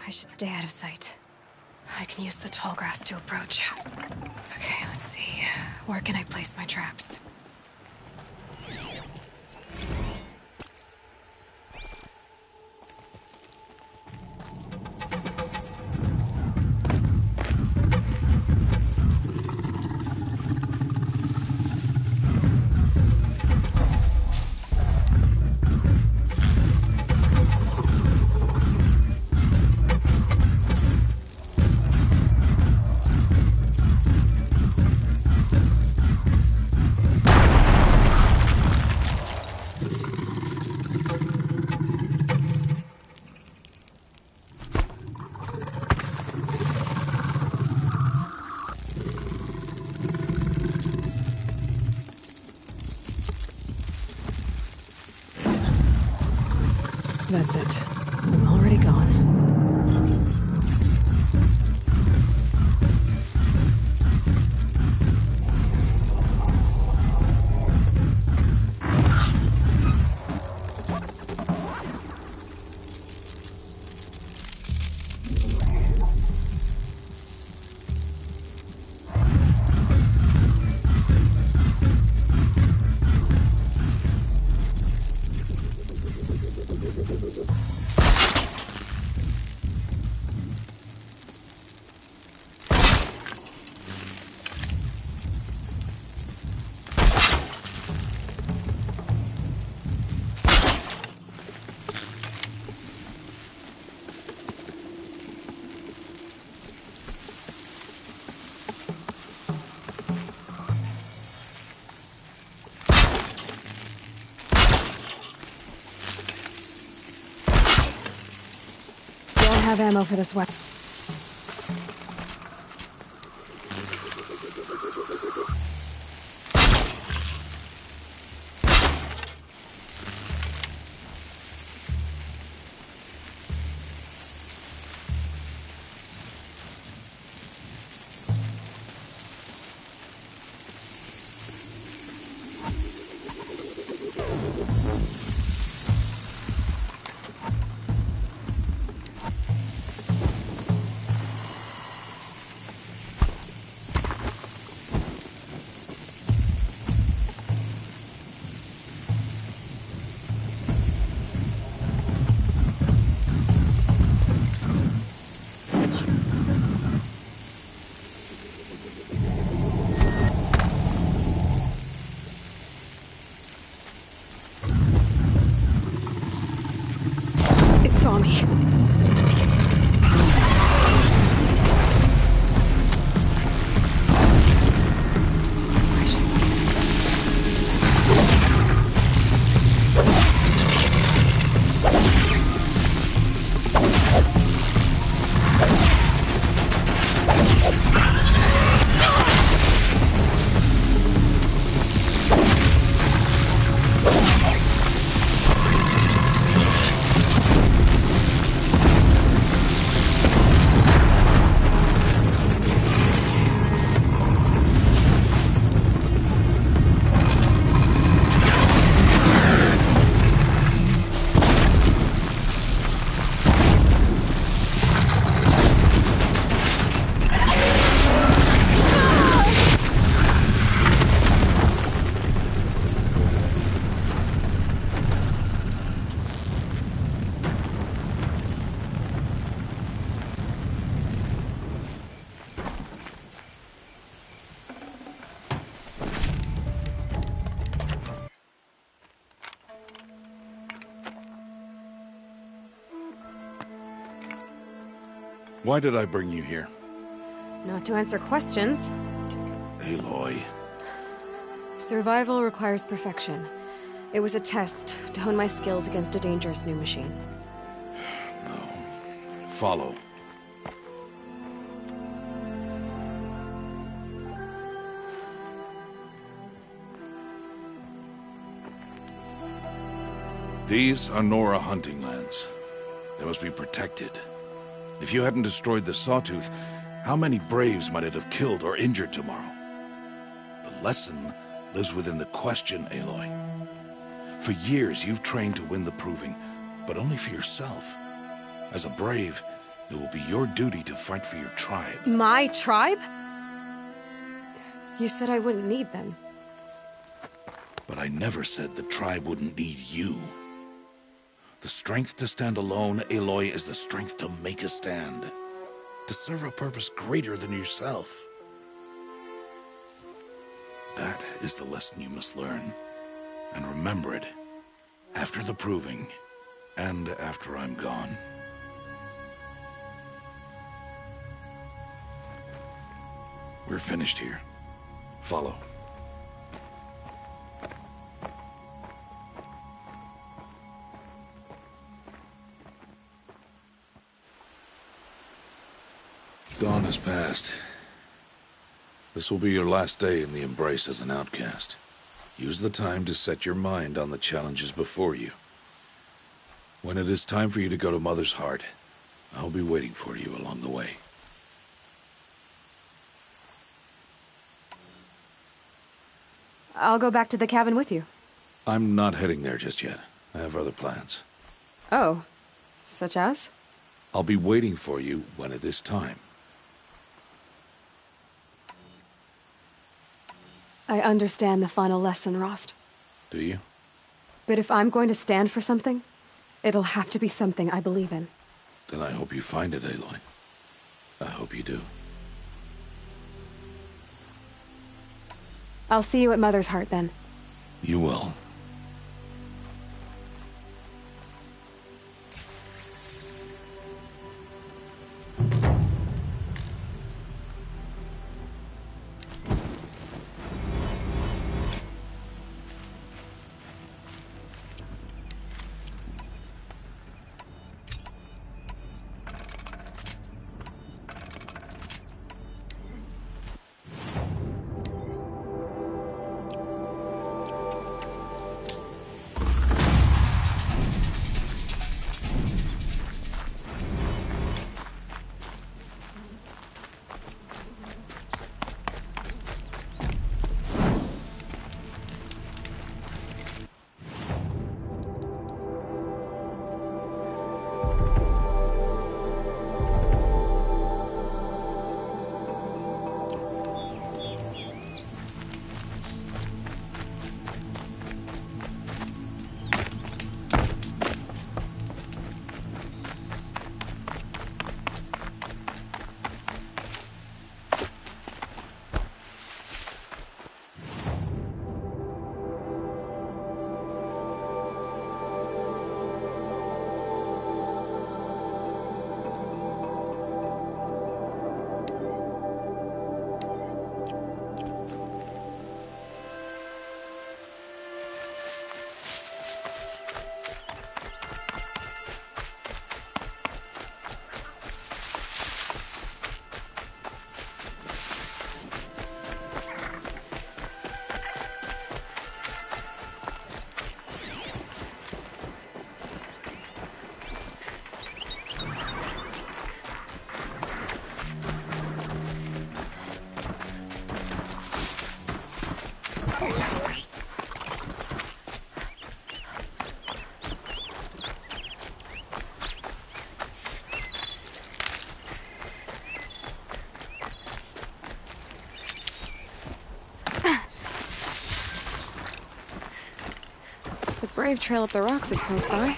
I should stay out of sight. I can use the tall grass to approach. Okay, let's see. Where can I place my traps? That's it. I'm already gone. Don't have ammo for this weapon. Saw me. Why did I bring you here? Not to answer questions. Aloy. Survival requires perfection. It was a test to hone my skills against a dangerous new machine. No. Follow. These are Nora hunting lands. They must be protected. If you hadn't destroyed the Sawtooth, how many Braves might it have killed or injured tomorrow? The lesson lives within the question, Aloy. For years, you've trained to win the Proving, but only for yourself. As a Brave, it will be your duty to fight for your tribe. My tribe? You said I wouldn't need them. But I never said the tribe wouldn't need you. The strength to stand alone, Aloy, is the strength to make a stand. To serve a purpose greater than yourself. That is the lesson you must learn. And remember it. After the Proving. And after I'm gone. We're finished here. Follow. Dawn has passed. This will be your last day in the Embrace as an outcast. Use the time to set your mind on the challenges before you. When it is time for you to go to Mother's Heart, I'll be waiting for you along the way. I'll go back to the cabin with you. I'm not heading there just yet. I have other plans. Oh, such as? I'll be waiting for you when it is time. I understand the final lesson, Rost. Do you? But if I'm going to stand for something, it'll have to be something I believe in. Then I hope you find it, Aloy. I hope you do. I'll see you at Mother's Heart, then. You will. The brave trail up the rocks is close by.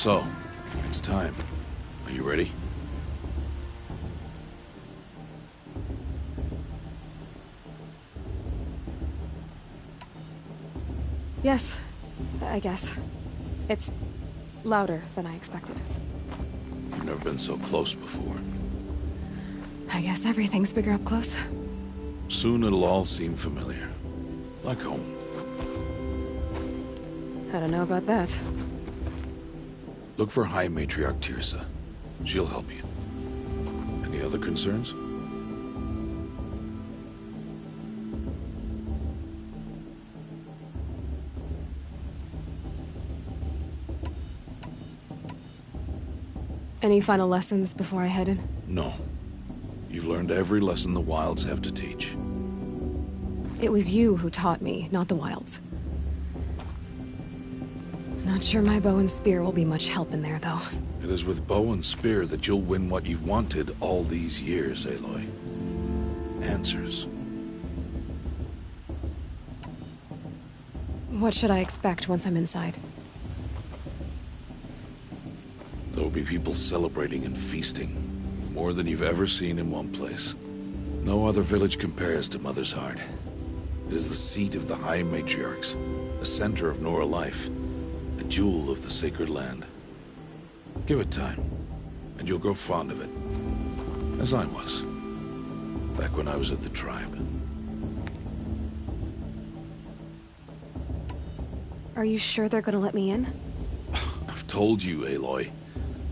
So, it's time. Are you ready? Yes, I guess. It's louder than I expected. You've never been so close before. I guess everything's bigger up close. Soon it'll all seem familiar. Like home. I don't know about that. Look for High Matriarch Tirsa. She'll help you. Any other concerns? Any final lessons before I head in? No. You've learned every lesson the Wilds have to teach. It was you who taught me, not the Wilds. Not sure my bow and spear will be much help in there, though. It is with bow and spear that you'll win what you've wanted all these years, Aloy. Answers. What should I expect once I'm inside? There will be people celebrating and feasting. More than you've ever seen in one place. No other village compares to Mother's Heart. It is the seat of the High Matriarchs, the center of Nora life, a jewel of the sacred land. Give it time, and you'll grow fond of it. As I was, back when I was at the tribe. Are you sure they're gonna let me in? I've told you, Aloy.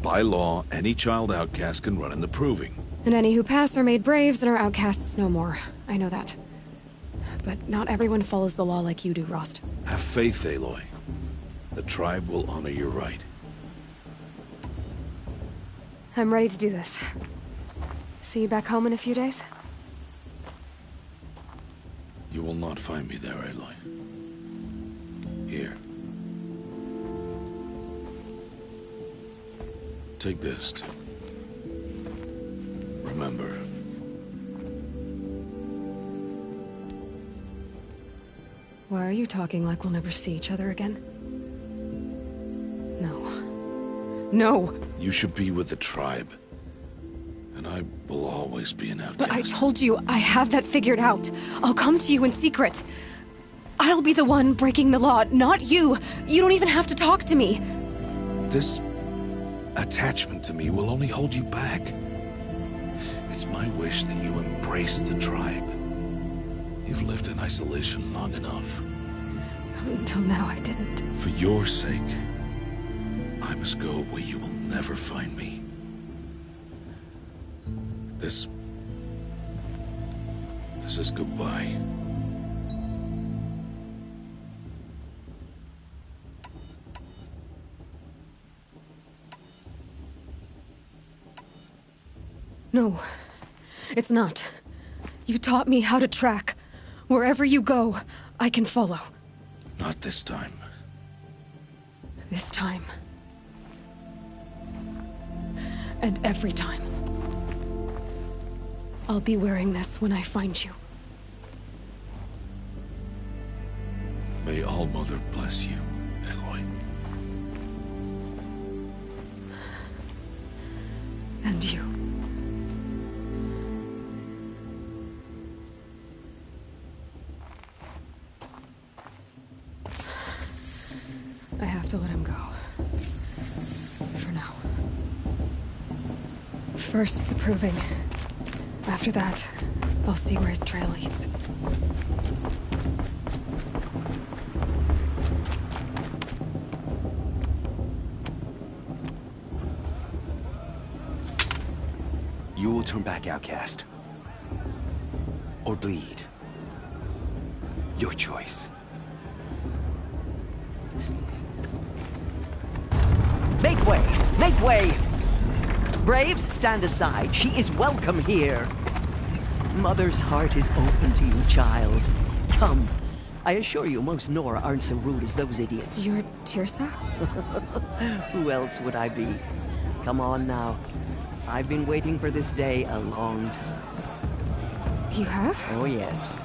By law, any child outcast can run in the Proving. And any who pass are made braves and are outcasts no more. I know that. But not everyone follows the law like you do, Rost. Have faith, Aloy. The tribe will honor your right. I'm ready to do this. See you back home in a few days? You will not find me there, Aloy. Here. Take this, too. Remember. Why are you talking like we'll never see each other again? No. No! You should be with the tribe. And I will always be an outcast. But I told you, I have that figured out. I'll come to you in secret. I'll be the one breaking the law, not you. You don't even have to talk to me. This attachment to me will only hold you back. It's my wish that you embrace the tribe. You've lived in isolation long enough. Until now, I didn't. For your sake, I must go where you will never find me. This is goodbye. No, it's not. You taught me how to track. Wherever you go, I can follow. Not this time. This time. And every time. I'll be wearing this when I find you. May All-Mother bless you, Aloy. And you. I have to let him go. For now. First, the Proving. After that, I'll see where his trail leads. You will turn back, outcast. Or bleed. Your choice. Make way! Make way! Braves, stand aside. She is welcome here. Mother's heart is open to you, child. Come. I assure you, most Nora aren't so rude as those idiots. You're Tirsa? Who else would I be? Come on now. I've been waiting for this day a long time. You have? Oh, yes.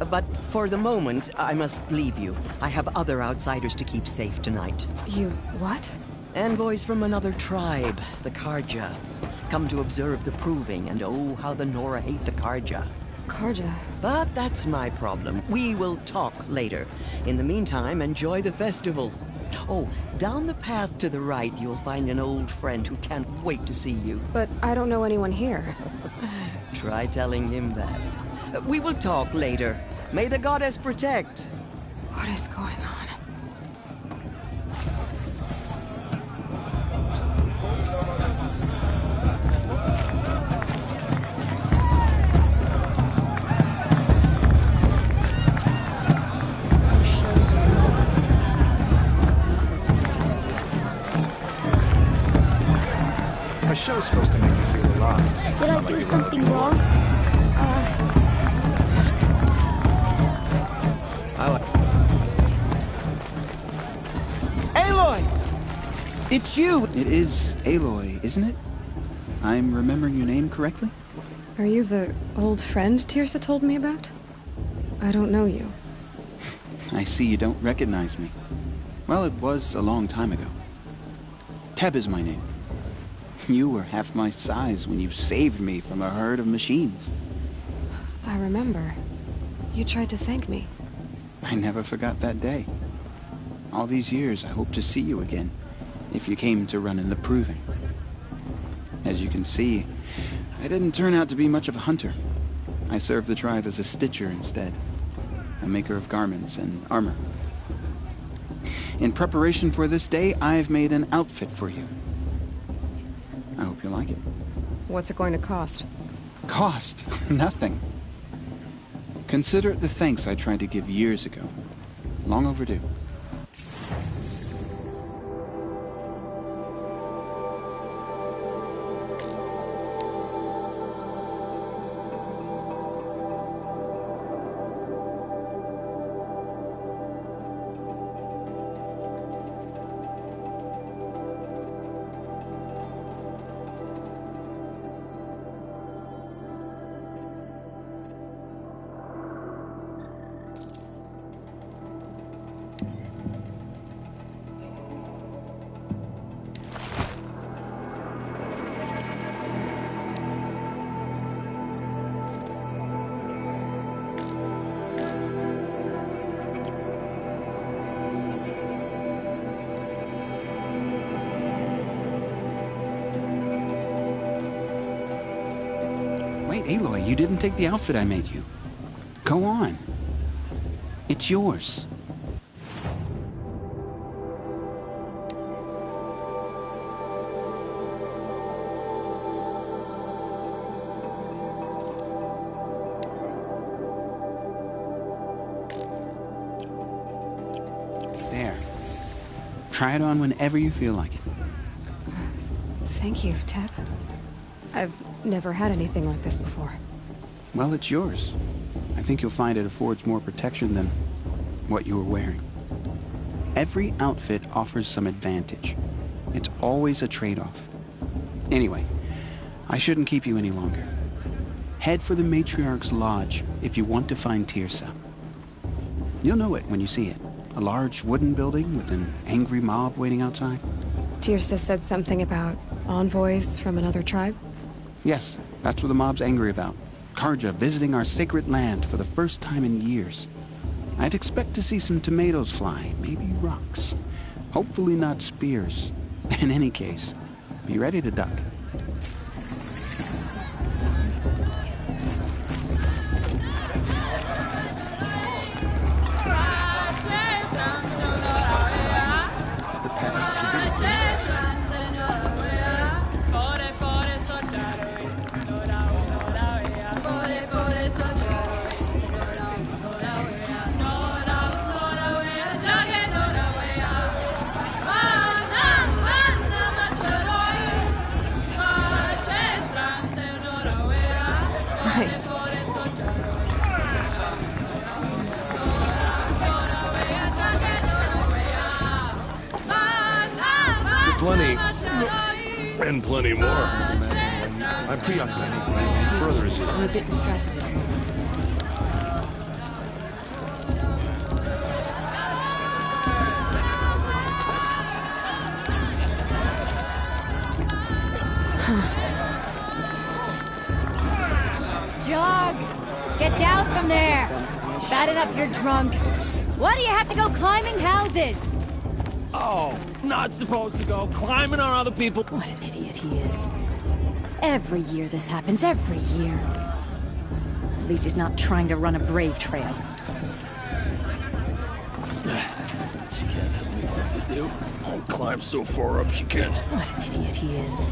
But for the moment, I must leave you. I have other outsiders to keep safe tonight. You what? Envoys from another tribe, the Karja. Come to observe the proving, and oh, how the Nora hate the Karja. Karja? But that's my problem. We will talk later. In the meantime, enjoy the festival. Oh, down the path to the right, you'll find an old friend who can't wait to see you. But I don't know anyone here. Try telling him that. We will talk later. May the goddess protect. What is going on? A show's supposed to make you feel alive. Did I do something wrong? Aloy! It's you! It is Aloy, isn't it? I'm remembering your name correctly? Are you the old friend Tirsa told me about? I don't know you. I see you don't recognize me. Well, it was a long time ago. Teb is my name. You were half my size when you saved me from a herd of machines. I remember. You tried to thank me. I never forgot that day. All these years, I hope to see you again, if you came to run in the proving. As you can see, I didn't turn out to be much of a hunter. I served the tribe as a stitcher instead, a maker of garments and armor. In preparation for this day, I've made an outfit for you. I hope you like it. What's it going to cost? Cost? Nothing. Consider it the thanks I tried to give years ago. Long overdue. Wait, Aloy, you didn't take the outfit I made you. Go on. It's yours. There. Try it on whenever you feel like it. Thank you, Teb. I've never had anything like this before. Well, it's yours. I think you'll find it affords more protection than what you were wearing. Every outfit offers some advantage. It's always a trade-off. Anyway, I shouldn't keep you any longer. Head for the Matriarch's Lodge if you want to find Tirsa. You'll know it when you see it. A large wooden building with an angry mob waiting outside. Tirsa said something about envoys from another tribe? Yes, that's what the mob's angry about. Karja visiting our sacred land for the first time in years. I'd expect to see some tomatoes fly, maybe rocks. Hopefully not spears. In any case, be ready to duck. Nice. Plenty. And plenty more. I'm preoccupied. Further is I'm a bit distracted. jog! Get down from there! Bad enough you're drunk. Why do you have to go climbing houses? Oh, not supposed to go climbing on other people. What an idiot he is. Every year this happens, every year. At least he's not trying to run a brave trail. She can't tell me what to do. I'll climb so far up she can't. What an idiot he is.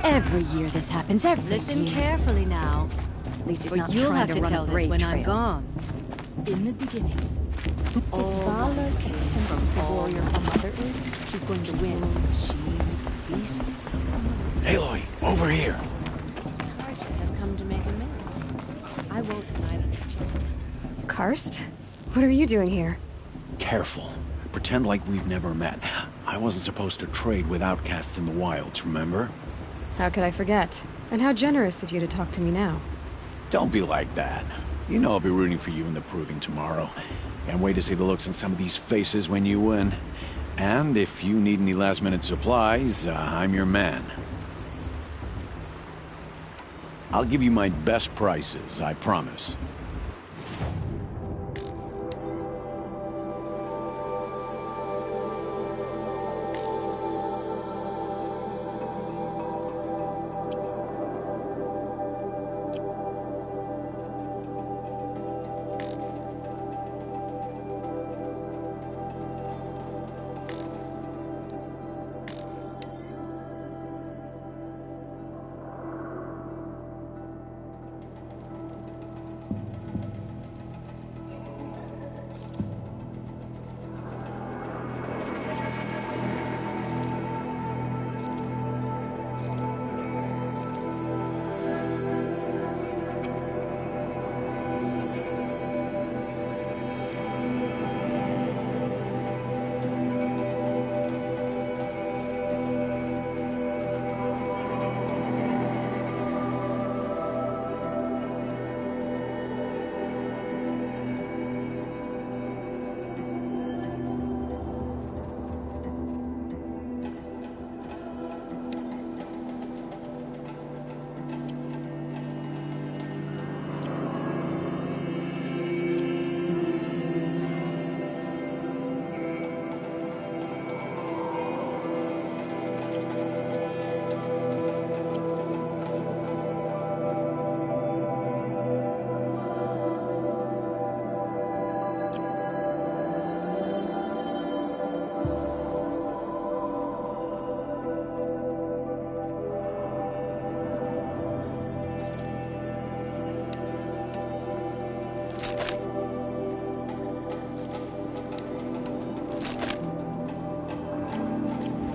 Every year this happens, every year. Listen carefully now. At least he's Or not you'll trying have to to run tell a this brave when trail. I'm gone. In the beginning, all the warrior her mother is, she's going to win. machines, beasts. Aloy, over here. I've come to make amends. I won't deny them. Karst? What are you doing here? Careful. Pretend like we've never met. I wasn't supposed to trade with outcasts in the wilds, remember? How could I forget? And how generous of you to talk to me now. Don't be like that. You know I'll be rooting for you in the proving tomorrow. Can't wait to see the looks on some of these faces when you win. And if you need any last-minute supplies, I'm your man. I'll give you my best prices, I promise.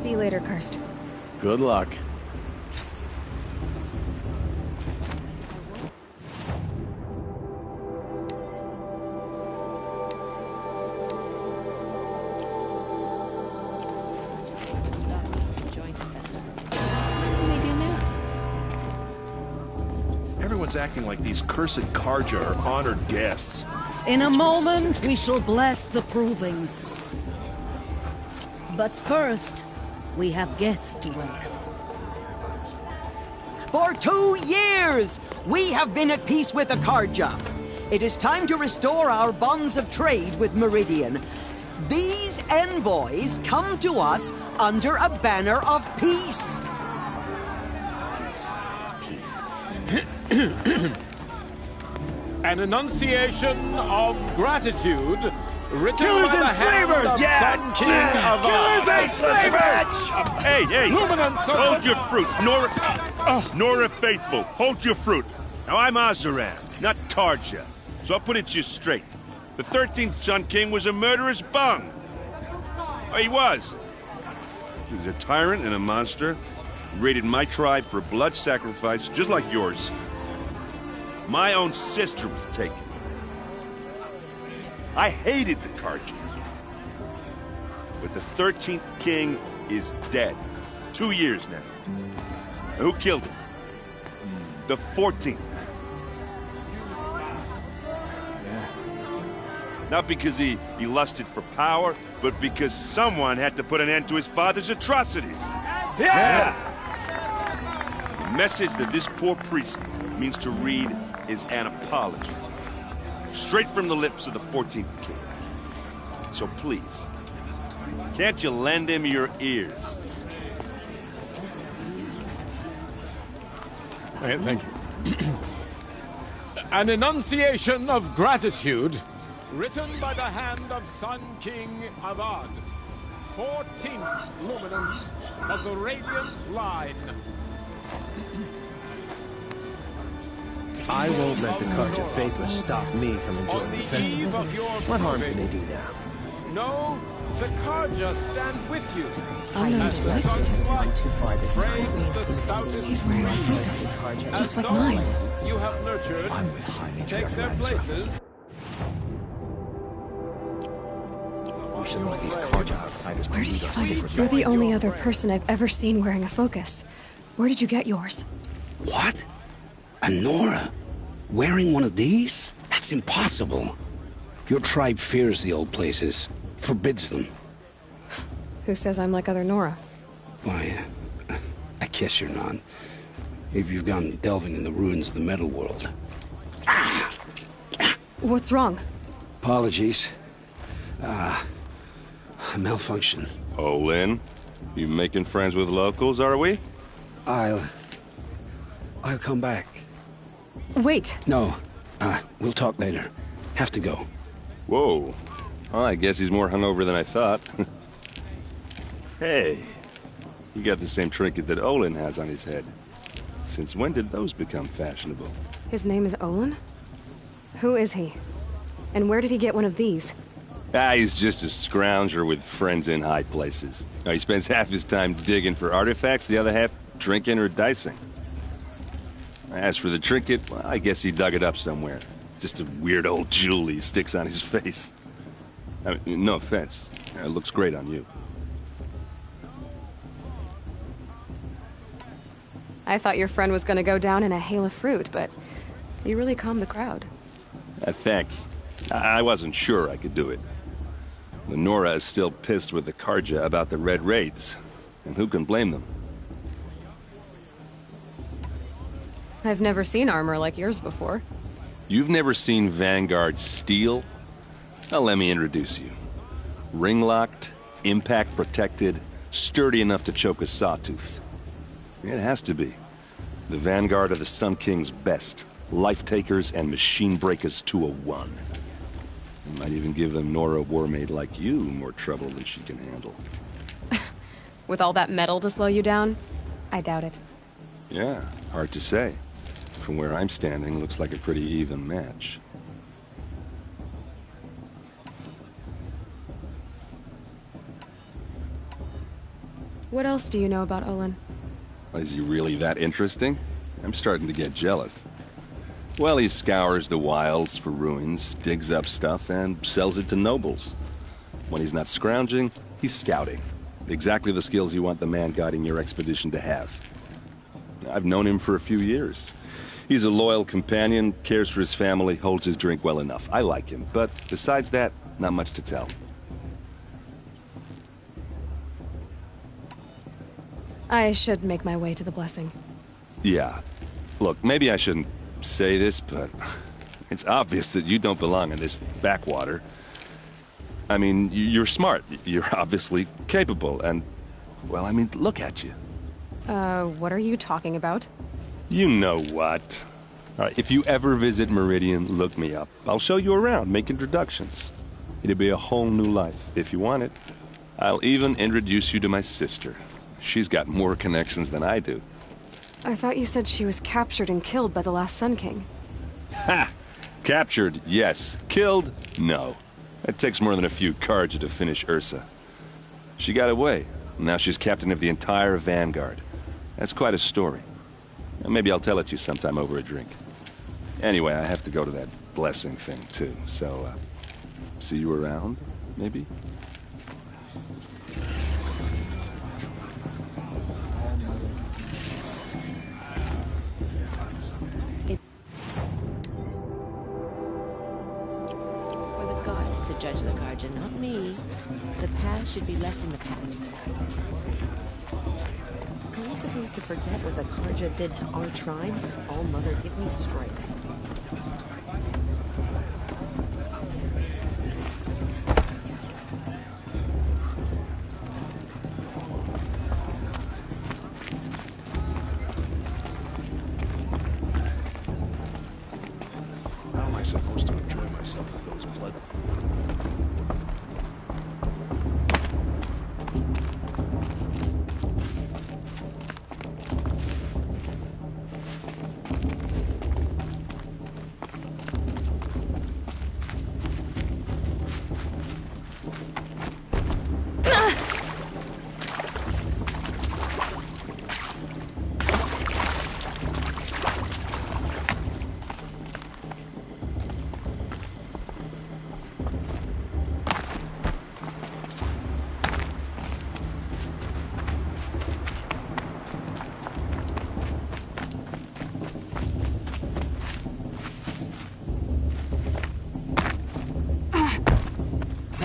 See you later, Karst. Good luck. Everyone's acting like these cursed Karja are honored guests. In a moment, we shall bless the proving. But first, we have guests to welcome. For 2 years, we have been at peace with the Karja. It is time to restore our bonds of trade with Meridian. These envoys come to us under a banner of peace. An enunciation of gratitude written Killers by the and hand slavers! of Yeah! Sun King of Killers and slavers! Hey, hey! Luminance of Hold the- your fruit, Nora Faithful. Hold your fruit. Now, I'm Azaran, not Karja. So I'll put it to you straight. The 13th Sun King was a murderous bung. Oh, he was. He was a tyrant and a monster. He raided my tribe for blood sacrifice, just like yours. My own sister was taken. I hated the Karja. But the 13th king is dead. 2 years now. Who killed him? The 14th. Not because he lusted for power, but because someone had to put an end to his father's atrocities. Yeah! message that this poor priest means to read is an apology. Straight from the lips of the 14th king. So please, can't you lend him your ears? Thank you. An enunciation of gratitude, written by the hand of Sun King Avad, 14th luminance of the Radiant Line. I won't let the Carja Faithless stop me from enjoying the festival. What harm can they do now? No, the Carja stand with you. Unknown to us, it has gone too far this time. He's wearing a focus, just like mine. You have nurtured. I'm with highly Take their places. We should let these Carja outsiders. Where did you find it? You're the only other person I've ever seen wearing a focus. Where did you get yours? What? A Nora? Wearing one of these? That's impossible. Your tribe fears the old places, forbids them. Who says I'm like other Nora? Why, I guess you're not. If you've gone delving in the ruins of the metal world. What's wrong? Apologies. A malfunction. Oh, Lynn? You making friends with locals, are we? I'll come back. Wait. No. We'll talk later. Have to go. Whoa. Well, I guess he's more hungover than I thought. Hey, you got the same trinket that Olin has on his head. Since when did those become fashionable? His name is Olin? Who is he? And where did he get one of these? He's just a scrounger with friends in high places. He spends half his time digging for artifacts, the other half drinking or dicing. As for the trinket, well, I guess he dug it up somewhere. Just a weird old jewel he sticks on his face. I mean, no offense. It looks great on you. I thought your friend was gonna go down in a hail of fruit, but you really calmed the crowd. Thanks. I wasn't sure I could do it. The Nora is still pissed with the Carja about the Red Raids, and who can blame them? I've never seen armor like yours before. You've never seen Vanguard steel? Well, let me introduce you. Ring-locked, impact-protected, sturdy enough to choke a sawtooth. It has to be. The Vanguard are the Sun King's best. Life-takers and machine-breakers to a one. You might even give a Nora war-maid like you more trouble than she can handle. With all that metal to slow you down? I doubt it. Yeah, hard to say. From where I'm standing, looks like a pretty even match. What else do you know about Olin? Is he really that interesting? I'm starting to get jealous. Well, he scours the wilds for ruins, digs up stuff, and sells it to nobles. When he's not scrounging, he's scouting. Exactly the skills you want the man guiding your expedition to have. I've known him for a few years. He's a loyal companion, cares for his family, holds his drink well enough. I like him, but besides that, not much to tell. I should make my way to the blessing. Yeah. Look, maybe I shouldn't say this, but it's obvious that you don't belong in this backwater. I mean, you're smart. You're obviously capable, and, well, I mean, look at you. What are you talking about? You know what. All right, if you ever visit Meridian, look me up. I'll show you around, make introductions. It'll be a whole new life, if you want it. I'll even introduce you to my sister. She's got more connections than I do. I thought you said she was captured and killed by the last Sun King. Ha! Captured, yes. Killed, no. It takes more than a few Carja to finish Ursa. She got away. Now she's captain of the entire Vanguard. That's quite a story. Maybe I'll tell it to you sometime over a drink. Anyway, I have to go to that blessing thing, too. So, see you around, maybe? For the gods to judge the Carja, not me. The past should be left in the past. Am I supposed to forget what the Karja did to our tribe? All Mother, give me strength. How am I supposed to enjoy myself with those blood?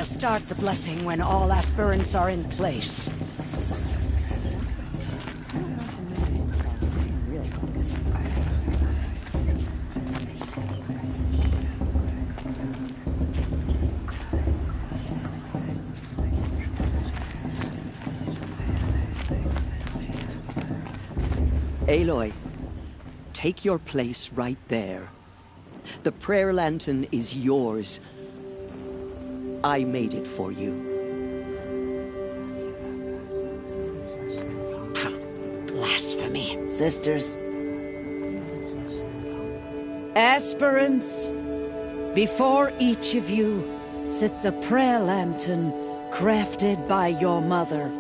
Start the blessing when all aspirants are in place. Aloy, take your place right there. The prayer lantern is yours. I made it for you. Blasphemy. Sisters. Aspirants, before each of you sits a prayer lantern crafted by your mother.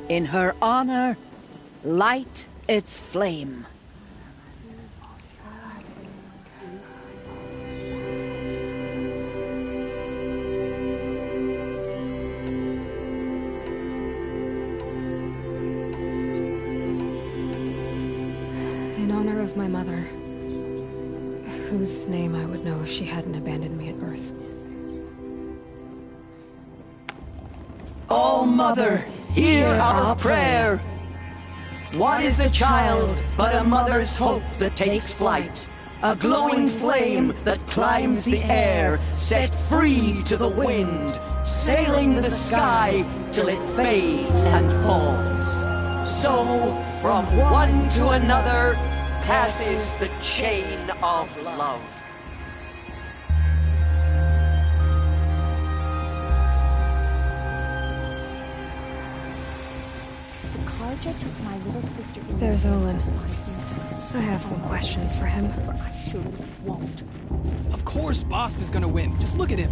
In her honor, light its flame. In honor of my mother, whose name I would know if she hadn't abandoned me at birth. All Mother, hear our prayer! What is the child but a mother's hope that takes flight? A glowing flame that climbs the air, set free to the wind, sailing the sky till it fades and falls. So, from one to another, passes the chain of love. Karja took my little sister in. There's Olin. I have some questions for him. I surely won't. Of course Boss is gonna win. Just look at him.